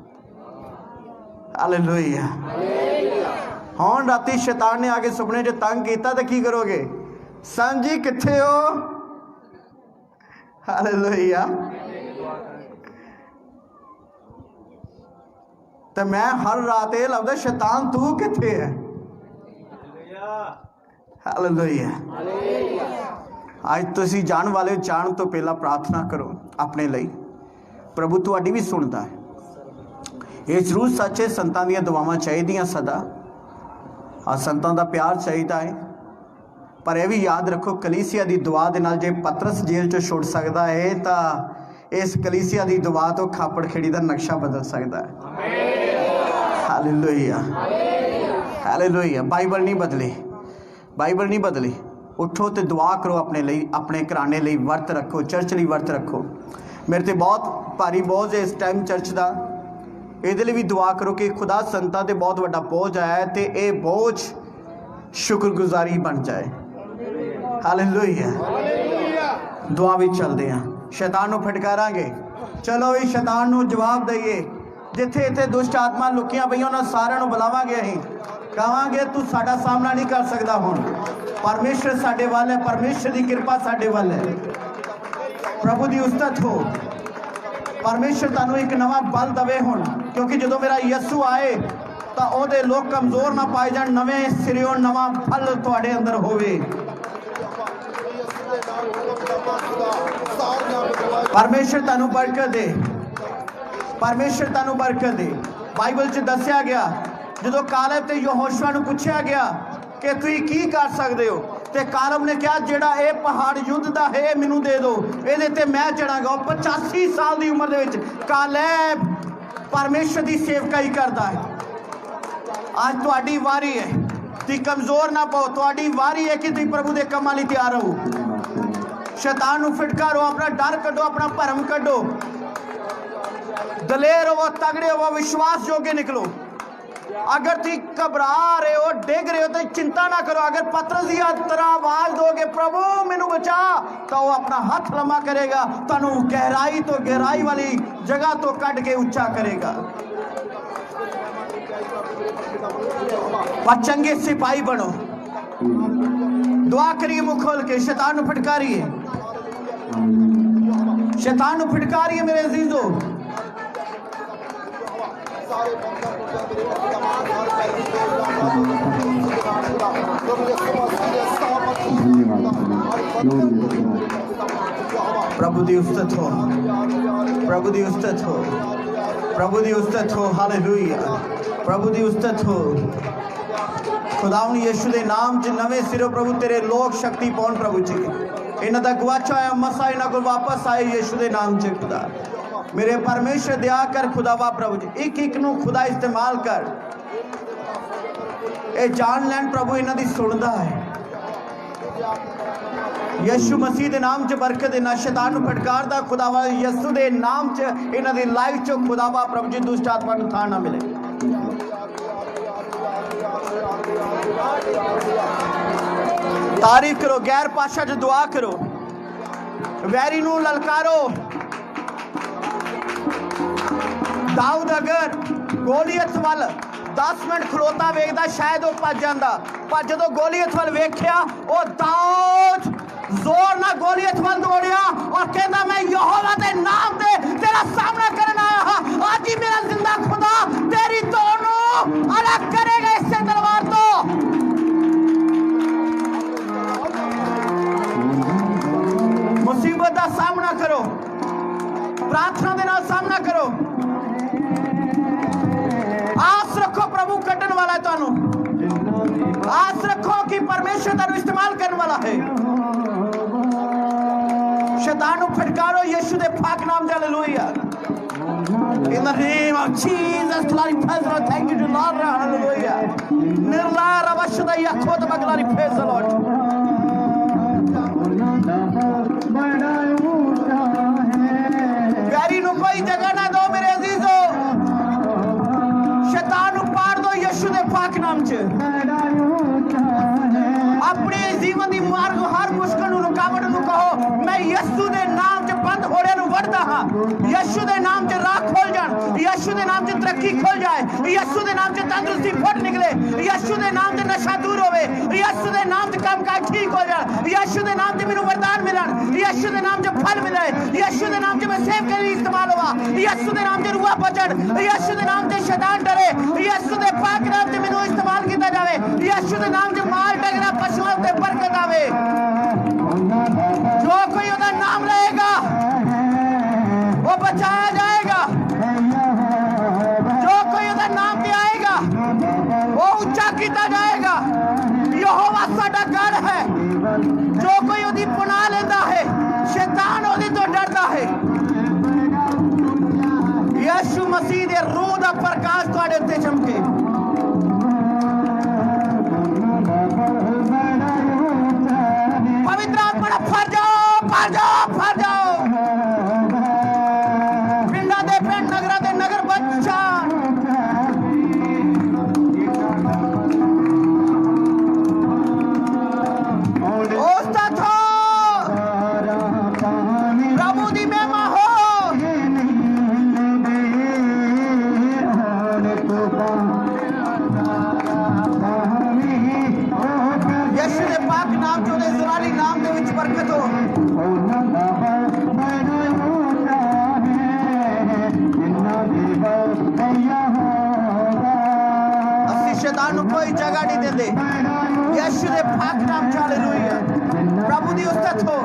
ਹਾਲੇਲੂਇਆ। ਹੁਣ ਰਾਤੀ ਸ਼ੈਤਾਨ ਨੇ ਆ ਕੇ ਸੁਪਨੇ 'ਚ ਤੰਗ ਕੀਤਾ ਤਾਂ ਕੀ ਕਰੋਗੇ? ਸੰਜੀ ਕਿੱਥੇ ਹੋ? ਹਾਲੇਲੂਇਆ। ਤੇ ਮੈਂ ਹਰ ਰਾਤ ਇਹ ਲੱਭਦਾ, ਸ਼ੈਤਾਨ ਤੂੰ ਕਿੱਥੇ ਹੈ? ਹਾਲੇਲੂਇਆ। ਅੱਜ ਤੁਸੀਂ ਜਾਣ ਵਾਲੇ ਜਾਣ ਤੋਂ ਪਹਿਲਾਂ ਪ੍ਰਾਰਥਨਾ ਕਰੋ ਆਪਣੇ ਲਈ। ਪ੍ਰਭੂ ਤੁਹਾਡੀ ਵੀ ਸੁਣਦਾ ਹੈ। ਇਹ ਜ਼ਰੂਰ ਸੱਚੇ ਸੰਤਾਂ ਦੀਆਂ ਦੁਆਵਾਂ ਚਾਹੀਦੀਆਂ ਸਦਾ, ਆ ਸੰਤਾਂ ਦਾ ਪਿਆਰ ਚਾਹੀਦਾ ਹੈ। ਪਰ ਇਹ ਵੀ ਯਾਦ ਰੱਖੋ, ਕਲੀਸਿਆ ਦੀ ਦੁਆ ਦੇ ਨਾਲ ਜੇ ਪਤਰਸ ਜੇਲ੍ਹ 'ਚੋਂ ਛੁੱਟ ਸਕਦਾ ਹੈ ਤਾਂ ਇਸ ਕਲੀਸਿਆ ਦੀ ਦੁਆ ਤੋਂ ਖਾਪੜ ਖੇੜੀ ਦਾ ਨਕਸ਼ਾ ਬਦਲ ਸਕਦਾ ਹੈ। Hallelujah, hallelujah. ਬਾਈਬਲ ਨਹੀਂ ਬਦਲੀ, ਬਾਈਬਲ ਨਹੀਂ ਬਦਲੀ। ਉੱਠੋ ਤੇ ਦੁਆ ਕਰੋ ਆਪਣੇ ਲਈ, ਆਪਣੇ ਘਰਾਣੇ ਲਈ ਵਰਤ ਰੱਖੋ, ਚਰਚ ਲਈ ਵਰਤ ਰੱਖੋ। ਮੇਰੇ ਤੇ ਬਹੁਤ ਭਾਰੀ ਬੋਝ ਹੈ ਇਸ ਟਾਈਮ ਚਰਚ ਦਾ, ਇਹਦੇ ਲਈ ਵੀ ਦੁਆ ਕਰੋ ਕਿ ਖੁਦਾ ਸੰਤਾਂ ਤੇ ਬਹੁਤ ਵੱਡਾ ਬੋਝ ਆਇਆ ਹੈ ਤੇ ਇਹ ਬੋਝ ਸ਼ੁਕਰਗੁਜ਼ਾਰੀ ਬਣ ਜਾਏ। ਹਾਲੇਲੂਇਆ। ਦੁਆ ਵਿੱਚ ਚੱਲਦੇ ਹਾਂ, ਸ਼ੈਤਾਨ ਨੂੰ ਫਟਕਾਰਾਂਗੇ। ਚਲੋ ਵੀ ਸ਼ੈਤਾਨ ਨੂੰ ਜਵਾਬ ਦਈਏ। ਜਿੱਥੇ ਇੱਥੇ ਦੁਸ਼ਟ ਆਤਮਾ ਲੁਕੀਆਂ ਪਈਆਂ ਉਹਨਾਂ ਸਾਰਿਆਂ ਨੂੰ ਬੁਲਾਵਾਂਗੇ। ਅਸੀਂ ਕਹਾਂਗੇ ਤੂੰ ਸਾਡਾ ਸਾਹਮਣਾ ਨਹੀਂ ਕਰ ਸਕਦਾ। ਹੁਣ ਪਰਮੇਸ਼ਰ ਸਾਡੇ ਵੱਲ ਹੈ, ਪਰਮੇਸ਼ਰ ਦੀ ਕਿਰਪਾ ਸਾਡੇ ਵੱਲ ਹੈ। ਪ੍ਰਭੂ ਦੀ ਉਸਤਤ ਹੋ। ਪਰਮੇਸ਼ਰ ਤੁਹਾਨੂੰ ਇੱਕ ਨਵਾਂ ਬਲ ਦੇਵੇ ਹੁਣ, ਕਿਉਂਕਿ ਜਦੋਂ ਮੇਰਾ ਯਿਸੂ ਆਏ ਤਾਂ ਉਹਦੇ ਲੋਕ ਕਮਜ਼ੋਰ ਨਾ ਪਾਏ ਜਾਣ, ਨਵੇਂ ਸਿਰਿਓਂ ਨਵਾਂ ਫਲ ਤੁਹਾਡੇ ਅੰਦਰ ਹੋਵੇ। परमेश्वर तानू बरकत दे, परमेश्वर तानू बरकत दे। बाइबल च दस्या गया जो कालेब ते यहोशुआ नू पूछया गया कि तुसीं की कर सकदे हो, ते कालेब ने कहा जेड़ा ये पहाड़ युद्ध दा है मैनू दे दो, इहदे ते मैं चढ़ांगा। 85 साल की उम्र दे विच कालेब परमेश्वर की सेवकाई करता है। आज तुहाडी वारी है, तुसीं कमजोर ना पाओ, तुहाडी वारी है कि तुसीं प्रभु दे कमां लई तैयार हो। शैतान नू फिटकारो, अपना डर कड्डो, अपना भरम कड्डो, दलेर हो, तगड़े हो, विश्वास योग्य निकलो। अगर तुम घबरा रहे हो, डिग रहे हो तो चिंता ना करो। अगर पतरस की तरह आवाज दोगे प्रभु मैनू बचा, तो वो अपना हाथ लम्बा करेगा, तुहानू गहराई तो गहराई वाली जगह तो कट के ऊंचा करेगा। पर चंगे सिपाही बनो, दुआ करिए मुंह खोल के, शैतान नू फटकारिए, शैतान नू फटकारिए मेरे अजीजों। प्रभु दी उस्तत हो, प्रभु दी उस्तत हो, प्रभु दी उस्तत हो, हालेलुया, प्रभु दी उस्तत हो। खुदावन यीशु दे नाम च नवे सिरों प्रभु तेरे लोक शक्ति पाउण प्रभु जी, इन्हां दा गवाचा होया मसा इन्हां कोल वापस आए यीशु दे नाम च। खुदा मेरे परमेश्वर दया कर खुदावा प्रभु जी, एक एक नू खुदा इस्तेमाल कर, ये जान लैन प्रभु इन्हां दी सुनदा है। यीशु मसीह दे नाम च बरकत देना, शैतान नू फटकारदा खुदावा यीशु दे नाम च इन्हां दी लाइफ च खुदावा प्रभु जी दुष्ट आत्मा नू थां ना मिले। तारीफ करो, गैर भाषा च दुआ करो, वैरी नू ललकारो। दाऊद अगर गोलियत वाल 10 मिनट खलोता वेखदा शायद वो भज जांदा, पर जदों गोलियत वाल वेख्या वो दाऊद जोर ना गोलियत वाल दौड़िया और कहता मैं यहोवा दे नाम दे तेरा सामना करना आया हां। आज ही मेरा जिंदा खुदा तेरी दोनों अलग करेगा इससे तलवार तो। मुसीबत का सामना करो, प्रार्थना दे नाल सामना करो, आस रखो प्रभु कटन वाला है तुहानू, आस रखो कि परमेश्वर तुहानू इस्तेमाल करने वाला है। शैतान नू फटकारो यीशु दे पाक नाम दे, hallelujah. In the name of Jesus, glory, praise the Lord, thank you to Lord, hallelujah. Nirla rabashda yakhot glory, praise the Lord. प्यारी नू कोई जगह ना दो मेरे अजीजो, शैतान नू पार दो यीशु दे पाक नाम च। अपने जीवन दी मार्ग हर मुश्किल नू रुकावट नू कहो मैं यीशु दे नाम च बंद होने नू वड़दा हां। यीशु दे नाम च राह खोल जान, यीशु दे नाम च तरक्की खोल जाए, यीशु दे नाम च तंदुरुस्ती फट निकले, यीशु दे नाम च नशा दूर होवे, यीशु दे नाम च काम काज ठीक हो जाए, यीशु दे नाम च मैनू वरदान मिलन, यीशु दे नाम च फल मिले, यीशु दे नाम च मैं सेव के लिए इस्तेमाल होवा, यीशु दे नाम च रूह बचन, यीशु दे नाम च शैतान डरे, यीशु दे पाक नाम च मैनू इस्तेमाल किया जावे, यीशु दे नाम च माल डंगरा पशुओं ते बरकत आवे। जो कोई उहदा नाम लेगा वो बचाया जाएगा, जो कोई उहदा नाम पे आएगा वो ऊंचा किया जाएगा। यहोवा साडा गढ़ है, जो कोई उहदी पनाह लेंदा है शैतान उहदी तो डरदा है। यीशु मसीह दे रूह दा प्रकाश तुहाडे उत्ते चमके। पवित्र आत्मा फर जाओ, फर जाओ, फर जाओ, पिंडा दे पिंड, नगरा दे नगर बचान। उस्ताद हो, प्रभु दी महिमा हो। यीशु दे पाक नाम जो दे ज़लाली नाम दे विच बरकत हो। ਤੁਹਾਨੂੰ ਕੋਈ ਜਗ੍ਹਾ ਨਹੀਂ ਦਿੰਦੇ। ਯਿਸੂ ਦੇ ਪਾਕ ਨਾਮ 'ਚ ਹਾਲੇਲੂਇਆ। ਪ੍ਰਭੂ ਦੀ ਉਸਤਤ ਹੋ,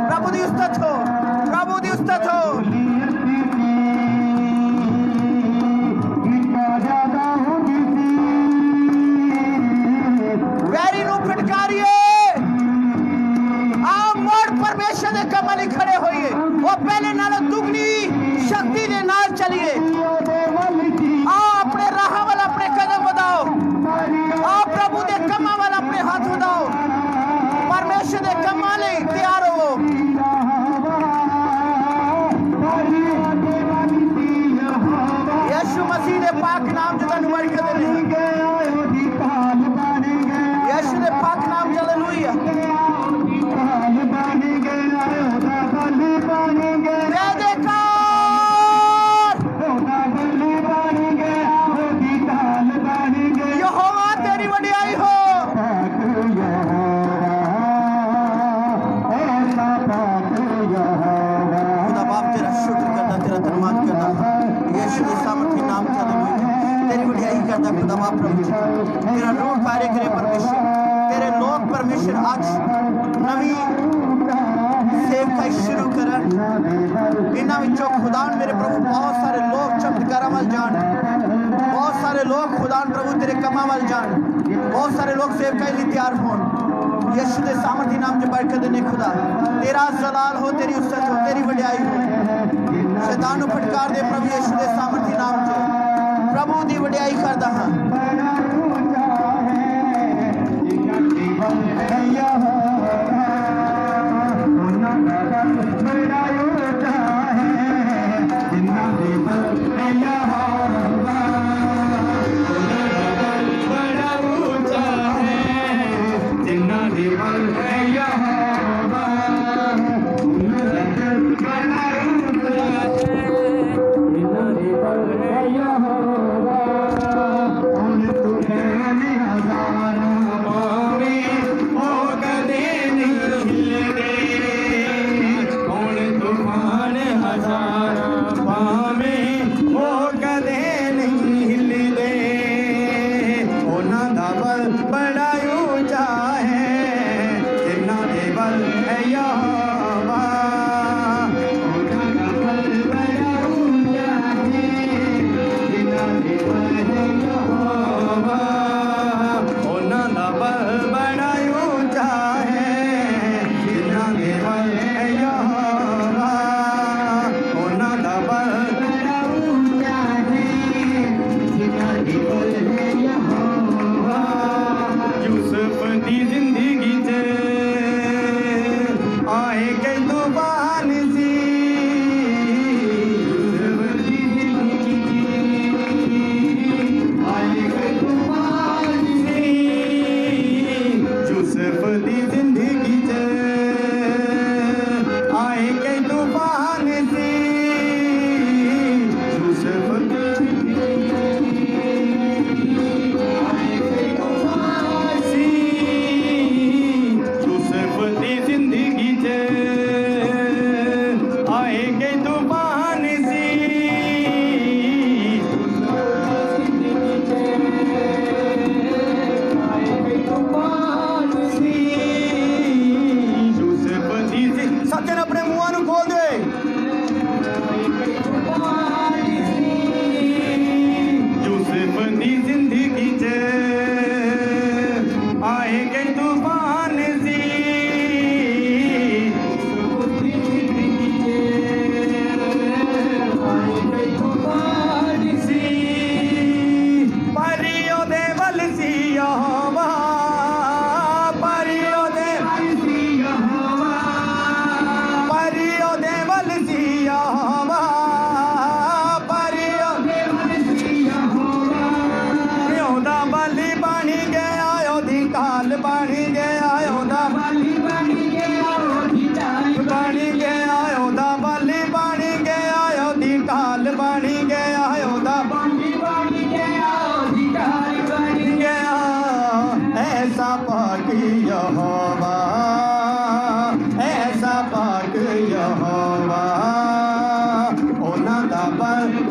ਪ੍ਰਭੂ ਦੀ ਉਸਤਤ ਹੋ, ਪ੍ਰਭੂ ਦੀ ਉਸਤਤ ਹੋ। ਵੈਰੀ ਨੂੰ ਫਟਕਾਰੀਏ, ਆਓ ਮੋੜ ਪਰਮੇਸ਼ਰ ਦੇ ਕੰਮਾਂ ਲਈ ਖੜੇ ਹੋਈਏ। ਉਹ ਪਹਿਲੇ ਨਾਲੋਂ ਦੁੱਗਣੀ ਸ਼ਕਤੀ ਦੇ ਨਾਲ ਚੱਲੀਏ। ਆਓ ਆਪਣੇ ਰਾਹਾਂ ਵੱਲ ਆਪਣੇ ਕਦਮ ਵਧਾਓ। ਆਓ ਪ੍ਰਭੂ ਦੇ ਕੰਮਾਂ ਵੱਲ ਆਪਣੇ ਹੱਥ ਵਧਾਓ। ਪਰਮੇਸ਼ਰ ਦੇ ਕੰਮਾਂ ਲਈ ਤਿਆਰ ਹੋਵੋ। ਯਿਸੂ ਮਸੀਹ ਦੇ ਪਾਕ ਨਾਮ 'ਚ ਤੁਹਾਨੂੰ ਬਰਕਤ ਦੇ। ਯਿਸੂ ਦੇ ਪਾਕ ਨਾਮ 'ਚ ਹਾਲੇਲੂਇਆ। यहोवा तेरी वडियाई हो। खुदा बाप तेरा शुक्र करता, तेरा धन्यवाद करता। यीशु के सामर्थी नाम च हालेलुया। तेरी वडियाई करता खुदा बाप प्रभु। तेरा लोक कार्य करे परमेश्वर। तेरे लोक परमेश्वर आज नवी सेवकाई शुरू करन। इन्हां विचों खुदा मेरे प्रभु बहुत सारे लोग चमत्कारां वल जाण। बहुत सारे लोग खुदा प्रभु तेरे कमां वल जाण। बहुत सारे लोग सेवकाई लई तैयार होण। यीशु दे सामर्थी नाम च बरकत देने खुदा। तेरा जलाल हो, तेरी उस्सत हो, तेरी वडियाई हो। शैतान नूं फटकार दे प्रभु यीशु दे सामर्थी नाम च। प्रभु दी वडियाई करदा हां।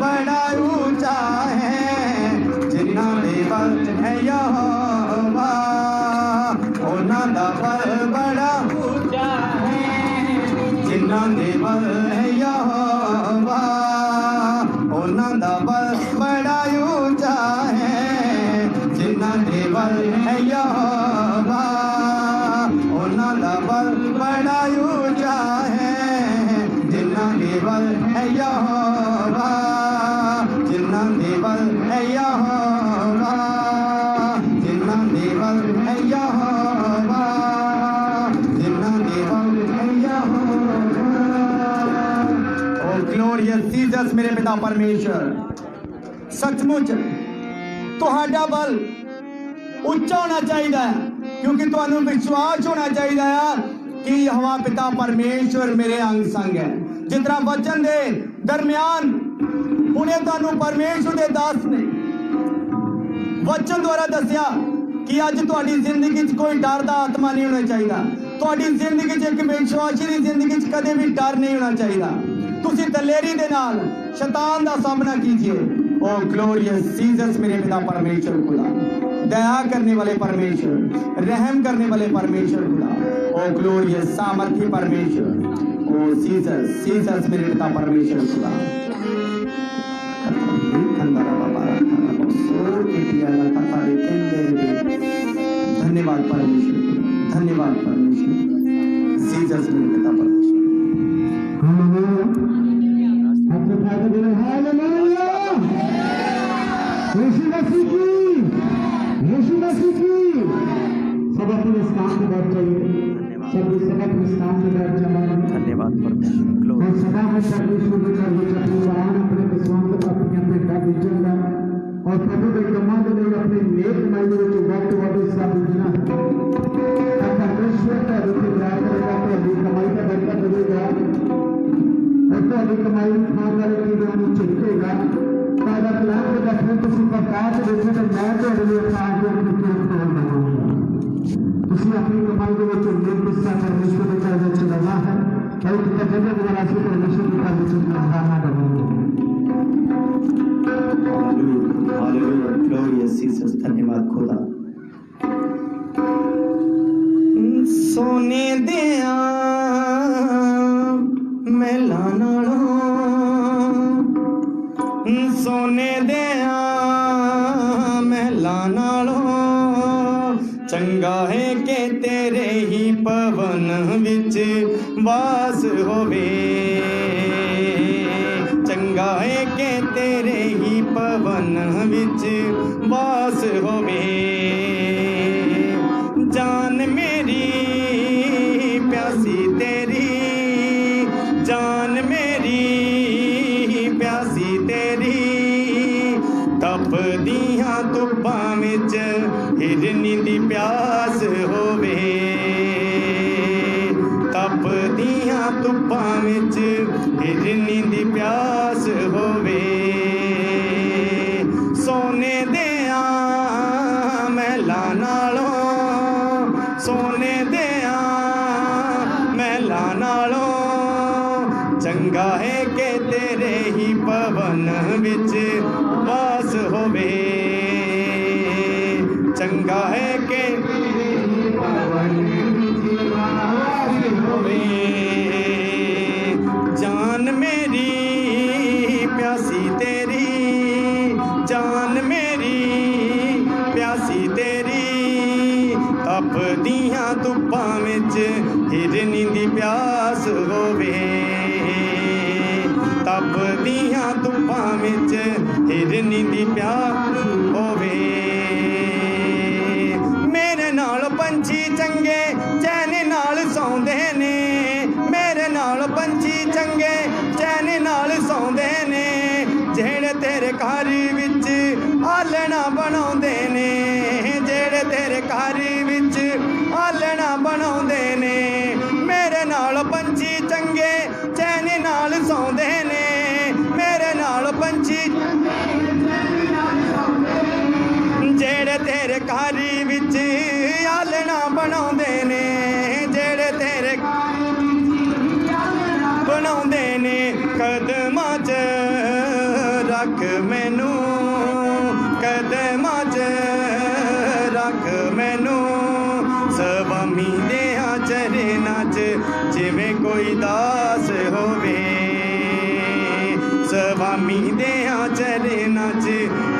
बड़ा ऊंचा है जिन्ना दे बल है या ਉਹਨਾਂ ਦਾ ਬਲ ਬੜਾ ਉੱਚਾ ਹੈ ਜਿਨ੍ਹਾਂ ਦੇ ਬਲ ਹੈ ਯਹੋਵਾ ਉਹਨਾਂ ਦਾ ਬਲ ਬੜਾ ਉੱਚਾ ਹੈ ਜਿਨ੍ਹਾਂ ਦੇ ਬਲ ਹੈ ਯਹੋਵਾ ਜਿਨ੍ਹਾਂ ਦੇ ਬਲ ਹੈ ਯਹੋਵਾ ਜਿਨ੍ਹਾਂ ਦੇ ਬਲ ਹੈ ਯਹੋਵਾ ਜਿਨ੍ਹਾਂ ਦੇ ਬਲ ਹੈ ਯਹੋਵਾ ਓ ਗਲੋਰੀਅਸ जीसस मेरे पिता परमेश्वर सचमुच तुहाडा बल उच्चा होना चाहिए क्योंकि तुहानू विश्वास होना चाहिए कि हवा पिता परमेश्वर मेरे अंग संग है जिस तरह वचन दे दरम्यान हुणे तुहानू परमेश्वर दे दास ने वचन द्वारा दसिया कि अज तुहाडी जिंदगी च कोई डर दा आत्मा नहीं होना चाहिए तुहाडी जिंदगी च एक विश्वासी दी जिंदगी च कदे भी डर नहीं होना चाहिए तुसी दलेरी दे नाल शैतान दा सामना कीजिए ओ ग्लोरियस जीसस मेरे पिता परमेश्वर खुदा दया करने वाले परमेश्वर रहम करने वाले परमेश्वर खुदा ओ ग्लोरियस सामर्थी परमेश्वर ओ जीसस मेरे पिता परमेश्वर खुदा धन्यवाद परमेश्वर जीसस मेरे पिता परमेश्वर यीशु मसीह की सब अपने स्थान पे बैठ जाइए सब अपने स्थान पे बैठ जाइए धन्यवाद परमेश्वर और सदा में परमेश्वर का वचन पुराण अपने विश्वास अपने बेटा बिजला और प्रभु के कमाल में अपने नेक मायने में वक्त वाले सब बिजना परमेश्वर का रुख प्राप्त करेगा तो अभी कमाई का बरकत देगा और तो अभी कमाई खा कर के हम चिपकेगा ताजा प्लान में बैठे किसी प्रकार से देखे तो मैं तो अगले साल को अपनी टीम तोड़ दूंगा उसी अपनी कमाई के बच्चों निर्दिष्टा परमेश्वर के कार्य चलाना है और कितना जगह द्वारा से परमेश्वर के कार्य चलाना करूंगा हालेलुया ग्लोरियस जीसस धन्यवाद खुदा सोने दिया मेला नालों सोने दिया महला नालों चंगा है कि तेरे ही पवन विच वास होवे चंगा है कि तेरे ही पवन विच वास होवे जान मेरी प्यासी तेरी जान मेरी प्यासी तेरी तप दियां धुप्पां विच हिरनी दी प्यास होवे तप दियां धुप्पां विच हिरनी दी प्यास होवे सोने दियां महलां नालों सोने दियां महलां नालों चंगा है कि तेरे ही पवन विच वास होवे चंगा है कि पवन विच वास होवे जान मेरी प्यासी तेरी जान मेरी प्यासी तेरी तप दियां धुप्पां विच हिरनी दी प्यास होवे तप दियां धुप्पां विच हिरनी दी प्यास होवे मेरे नाल पंछी चंगे चैन नाल सौंदे ने मेरे नाल पंछी चंगे चैन नाल सौंदे ने जेड़े तेरे घर विच आलना बनाउंदे ने जेड़े तेरे घर विच आलना बनाउंदे ने मेरे नाल पंछी चंगे चैन नाल सौंदे ने मेरे नाल पंछी जेड़े तेरे घर विच आलना बनाउंदे ने जेड़े तेरे बनाउंदे ने कदमां च रख मैनू कदमां च रख मैनू स्वामी देहां चरनां च जिवें कोई दास होवे स्वामी देया चरना च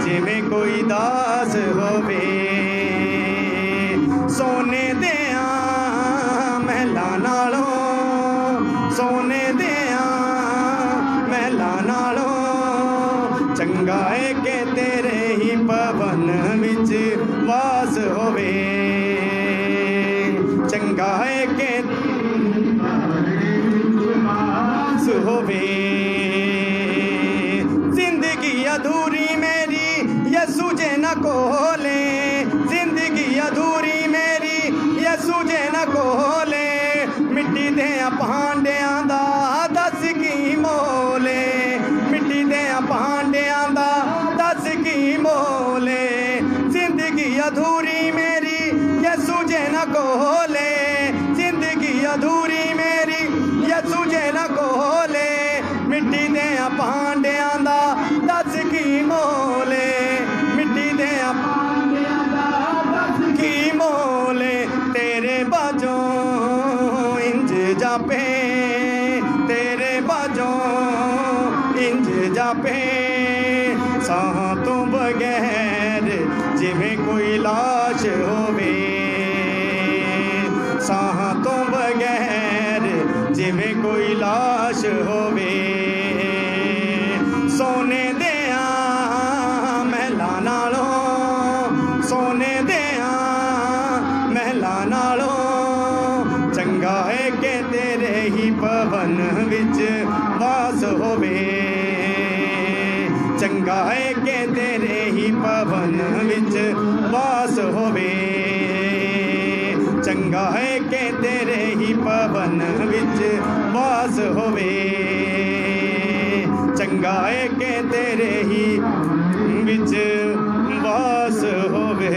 जिवें कोई दास होवे सोने देया महला नालों सोने देया महला नालों चंगा है कि तेरे ही भवन विच वास होवे चंगा है कि वास होवे जिंदगी अधूरी मेरी यसू जे न कोले जिंदगी अधूरी मेरी यसू जे न कोले मिट्टी दे भांडियां दा दस की मोले मिट्टी दे भांडियां दा दस की मोले जिंदगी अधूरी मेरी यसू जे न कोले जिंदगी अधूरी मेरी यसू जे न कोले मिट्टी दे भांडियां दा दस की मोले मिट्टी दे भांडियां दा दस की मोले तेरे बाजों इंज जापे तेरे बाजों इंज जापे साह तो बगैर जिवें कोई लाश होवे साह तो बगैर जिवें कोई लाश होवे सोने देया महला नालों सोने देया महला नालों चंगा है कि तेरे ही भवन विच वास होवे चंगा है कि तेरे ही भवन विच वास होवे चंगा है कि तेरे ही भवन विच वास होवे चंगा है कि तेरे ही विच वास होवे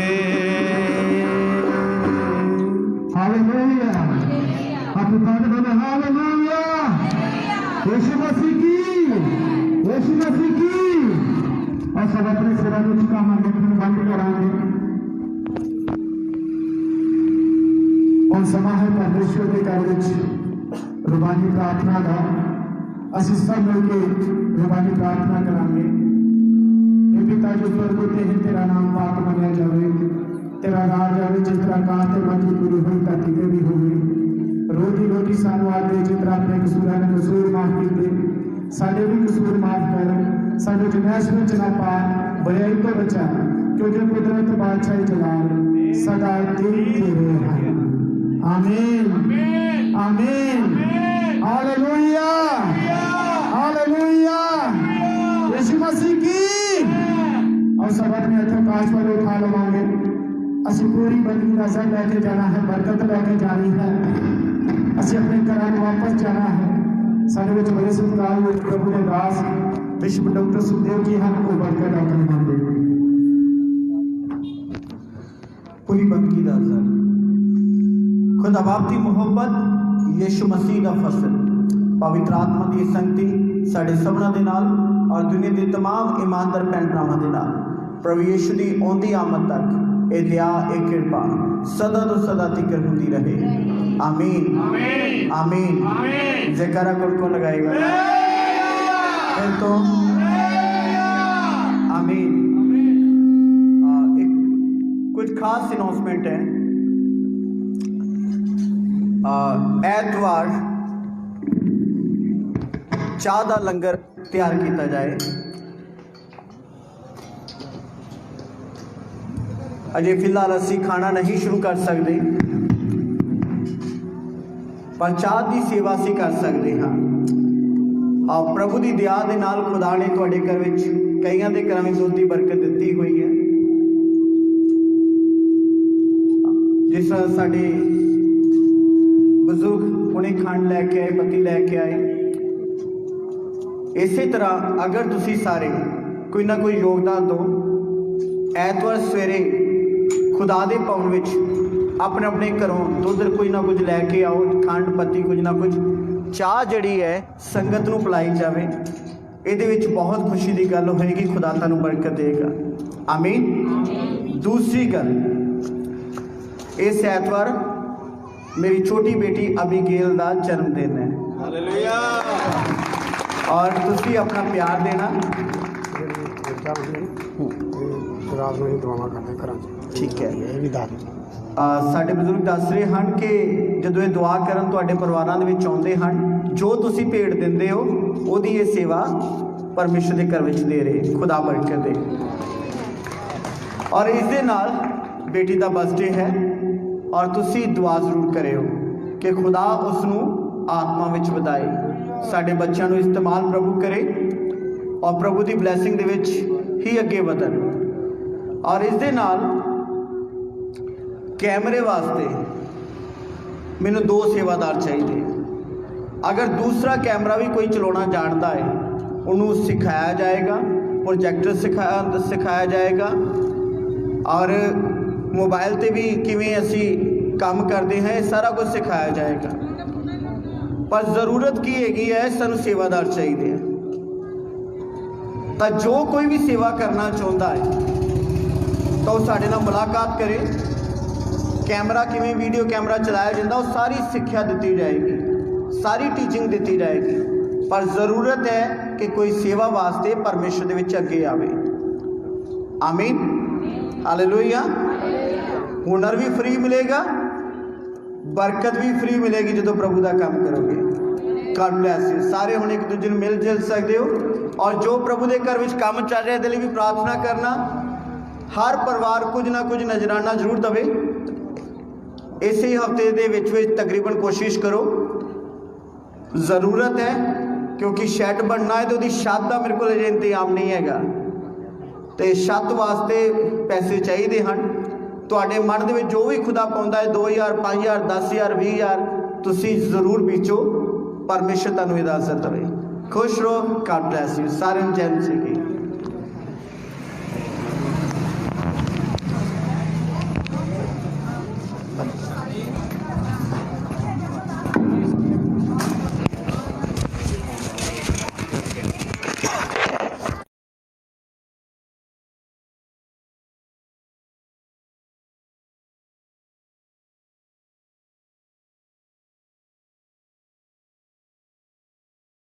हालेलुया अपने पाद बोले हालेलुया यीशु मसीह की और सब अपने सिरा को झुका मांगे बंद कराएंगे और समा है परमेश्वर के कार्य रुबानी प्रार्थना का ਅਸੀਂ सब मिलके रुबानी प्रार्थना करांगे हे पिता जो स्वर्ग ते है तेरा नाम पाक मनाया जावे तेरा राज आवे जिस तरह आकाश ते मधु पूरी हुई धरती ते भी होवे रोटी रोटी सानू आज दे जिस तरह अपने कसूर माफ कीते साडे भी कसूर माफ कर साडे जनाश में ना पा बुराई तो बचा क्योंकि कुदरत बादशाही जलाल सदा तेरे हैं आमीन आमीन हालेलुया हालेलुया यीशु मसीह की और सब अपने हथों काश पर उठा लवांगे असि पूरी बंदी नजर लेके जाना है बरकत लेके जानी है असि अपने घरों में वापस जाना है सारे विच बड़े सत्कार में प्रभु ने दास बिशप डॉक्टर सुखदेव जी हम को बरकत अता फरमावे पूरी बंदगी दा असर खुदा बाप की मोहब्बत यीशु मसीह का फसल पवित्र आत्मा की संगति साढ़े सबना दे नाल और दुनिया के तमाम ईमानदार भैन भरावां दे नाल प्रभु यीशु की आउंदी आमद तक ए दया ए कृपा सदा तो सदा तिकर होती रहे आमीन आमीन जयकारा कौन लगाएगा फिर तो आमीन एक कुछ खास अनाउंसमेंट है ऐतवार चाह का लंगर तैयार किया जाए अजे फिलहाल असी खाना नहीं शुरू कर सकते पर चाह की सेवा असी कर सकते हाँ और प्रभु की दया के नाल खुदा ने तुहाडे घर विच कईयां दे घरां विच दुध की बरकत दी हुई है जिस तरह साडे बजुर्ग हुणे खंड लैके आए पत्ती लैके आए इसी तरह अगर तुसी सारे कोई ना कोई योगदान दो ऐतवार सवेरे खुदा दे भवन विच अपने अपने घरों दुध कोई ना कुछ लैके आओ खंड पत्ती कुछ ना कुछ चाह जिहड़ी है संगत नूं पिलाई जावे इहदे विच बहुत खुशी की गल होएगी खुदा तुहानूं बरकत देगा आमीन दूसरी गल इस ऐतवार मेरी छोटी बेटी अबीगेल का जन्मदिन है हालेलुया ਔਰ ਤੁਸੀਂ ਆਪਣਾ ਪਿਆਰ ਦੇਣਾ। ਰਾਤ ਨੂੰ ਹੀ ਦੁਆਵਾਂ ਕਰਦੇ ਘਰਾਂ 'ਚ। ਠੀਕ ਹੈ। ਇਹ ਵੀ ਦੱਸ ਸਾਡੇ ਬਜ਼ੁਰਗ ਦੱਸ ਰਹੇ ਹਨ ਕਿ ਜਦੋਂ ਇਹ ਦੁਆ ਕਰਨ ਤੁਹਾਡੇ ਪਰਿਵਾਰਾਂ ਦੇ ਵਿੱਚ ਆਉਂਦੇ ਹਨ, ਜੋ ਤੁਸੀਂ ਭੇਟ ਦਿੰਦੇ ਹੋ ਉਹਦੀ ਇਹ ਸੇਵਾ ਪਰਮੇਸ਼ਰ ਦੇ ਘਰ ਵਿੱਚ ਦੇ ਰਹੇ। ਖੁਦਾ ਬਰਕਤ ਦੇ। ਔਰ ਇਸ ਦੇ ਨਾਲ ਬੇਟੀ ਦਾ ਬਰਥਡੇ ਹੈ ਔਰ ਤੁਸੀਂ ਦੁਆ ਜ਼ਰੂਰ ਕਰਿਓ ਕਿ ਖੁਦਾ ਉਸ ਨੂੰ ਆਤਮਾ ਵਿੱਚ ਵਧਾਏ, ਸਾਡੇ ਬੱਚਿਆਂ ਨੂੰ ਇਸਤੇਮਾਲ ਪ੍ਰਭੂ ਕਰੇ ਔਰ ਪ੍ਰਭੂ ਦੀ ਬਲੈਸਿੰਗ ਦੇ ਵਿੱਚ ਹੀ ਅੱਗੇ ਵਧਣ। ਔਰ ਇਸ ਦੇ ਨਾਲ ਕੈਮਰੇ ਵਾਸਤੇ ਮੈਨੂੰ 2 ਸੇਵਾਦਾਰ ਚਾਹੀਦੇ। ਅਗਰ ਦੂਸਰਾ ਕੈਮਰਾ ਵੀ ਕੋਈ ਚਲਾਉਣਾ ਜਾਣਦਾ ਹੈ, ਉਹਨੂੰ ਸਿਖਾਇਆ ਜਾਏਗਾ, ਪ੍ਰੋਜੈਕਟਰ ਸਿਖਾਇਆ ਜਾਏਗਾ ਔਰ ਮੋਬਾਈਲ ਤੇ ਵੀ ਕਿਵੇਂ ਅਸੀਂ ਕੰਮ ਕਰਦੇ ਹਾਂ ਇਹ ਸਾਰਾ ਕੁਝ ਸਿਖਾਇਆ ਜਾਏਗਾ। ਪਰ ਜ਼ਰੂਰਤ ਕੀ ਹੈਗੀ ਹੈ, ਸਾਨੂੰ ਸੇਵਾਦਾਰ ਚਾਹੀਦੇ ਆ। ਤਾਂ ਜੋ ਕੋਈ ਵੀ ਸੇਵਾ ਕਰਨਾ ਚਾਹੁੰਦਾ ਹੈ ਤਾਂ ਉਹ ਸਾਡੇ ਨਾਲ ਮੁਲਾਕਾਤ ਕਰੇ। ਕੈਮਰਾ ਕਿਵੇਂ ਵੀਡੀਓ ਕੈਮਰਾ ਚਲਾਇਆ ਜਾਂਦਾ ਉਹ ਸਾਰੀ ਸਿੱਖਿਆ ਦਿੱਤੀ ਜਾਏਗੀ, ਸਾਰੀ ਟੀਚਿੰਗ ਦਿੱਤੀ ਜਾਏਗੀ। ਪਰ ਜ਼ਰੂਰਤ ਹੈ ਕਿ ਕੋਈ ਸੇਵਾ ਵਾਸਤੇ ਪਰਮੇਸ਼ਰ ਦੇ ਵਿੱਚ ਅੱਗੇ ਆਵੇ। ਆਮੀਨ, ਹਾਲੇਲੂਇਆ। ਹੁਨਰ ਵੀ ਫ੍ਰੀ ਮਿਲੇਗਾ, ਬਰਕਤ ਵੀ ਫ੍ਰੀ ਮਿਲੇਗੀ ਜਦੋਂ ਪ੍ਰਭੂ ਦਾ ਕੰਮ ਕਰੋਗੇ। God bless you. ਸਾਰੇ ਹੁਣ ਇੱਕ ਦੂਜੇ ਨੂੰ ਮਿਲ ਜੁਲ ਸਕਦੇ ਹੋ। ਔਰ ਜੋ ਪ੍ਰਭੂ ਦੇ ਘਰ ਵਿੱਚ ਕੰਮ ਚੱਲ ਰਿਹਾ ਇਹਦੇ ਲਈ ਵੀ ਪ੍ਰਾਰਥਨਾ ਕਰਨਾ। ਹਰ ਪਰਿਵਾਰ ਕੁਝ ਨਾ ਕੁਝ ਨਜ਼ਰਾਨਾ ਜ਼ਰੂਰ ਦੇਵੇ। ਇਸੇ ਹਫਤੇ ਦੇ ਵਿੱਚ ਤਕਰੀਬਨ ਕੋਸ਼ਿਸ਼ ਕਰੋ। ਜ਼ਰੂਰਤ ਹੈ ਕਿਉਂਕਿ ਸ਼ੈੱਡ ਬਣਨਾ ਹੈ ਤੇ ਉਹਦੀ ਛੱਤ ਦਾ ਮੇਰੇ ਕੋਲ ਅਜੇ ਇੰਤਜ਼ਾਮ ਨਹੀਂ ਹੈਗਾ ਤੇ ਛੱਤ ਵਾਸਤੇ ਪੈਸੇ ਚਾਹੀਦੇ ਹਨ। ਤੁਹਾਡੇ ਮਨ ਦੇ ਵਿੱਚ ਜੋ ਵੀ ਖੁਦਾ ਪਾਉਂਦਾ ਹੈ 2000 5000 10000 20000 ਤੁਸੀਂ ਜ਼ਰੂਰ ਬੀਚੋ। ਪਰਮੇਸ਼ਰ ਤੁਹਾਨੂੰ ਇਜਾਜ਼ਤ ਦੇਵੇ। खुश रहो। God bless you. सारे जय मसीह की।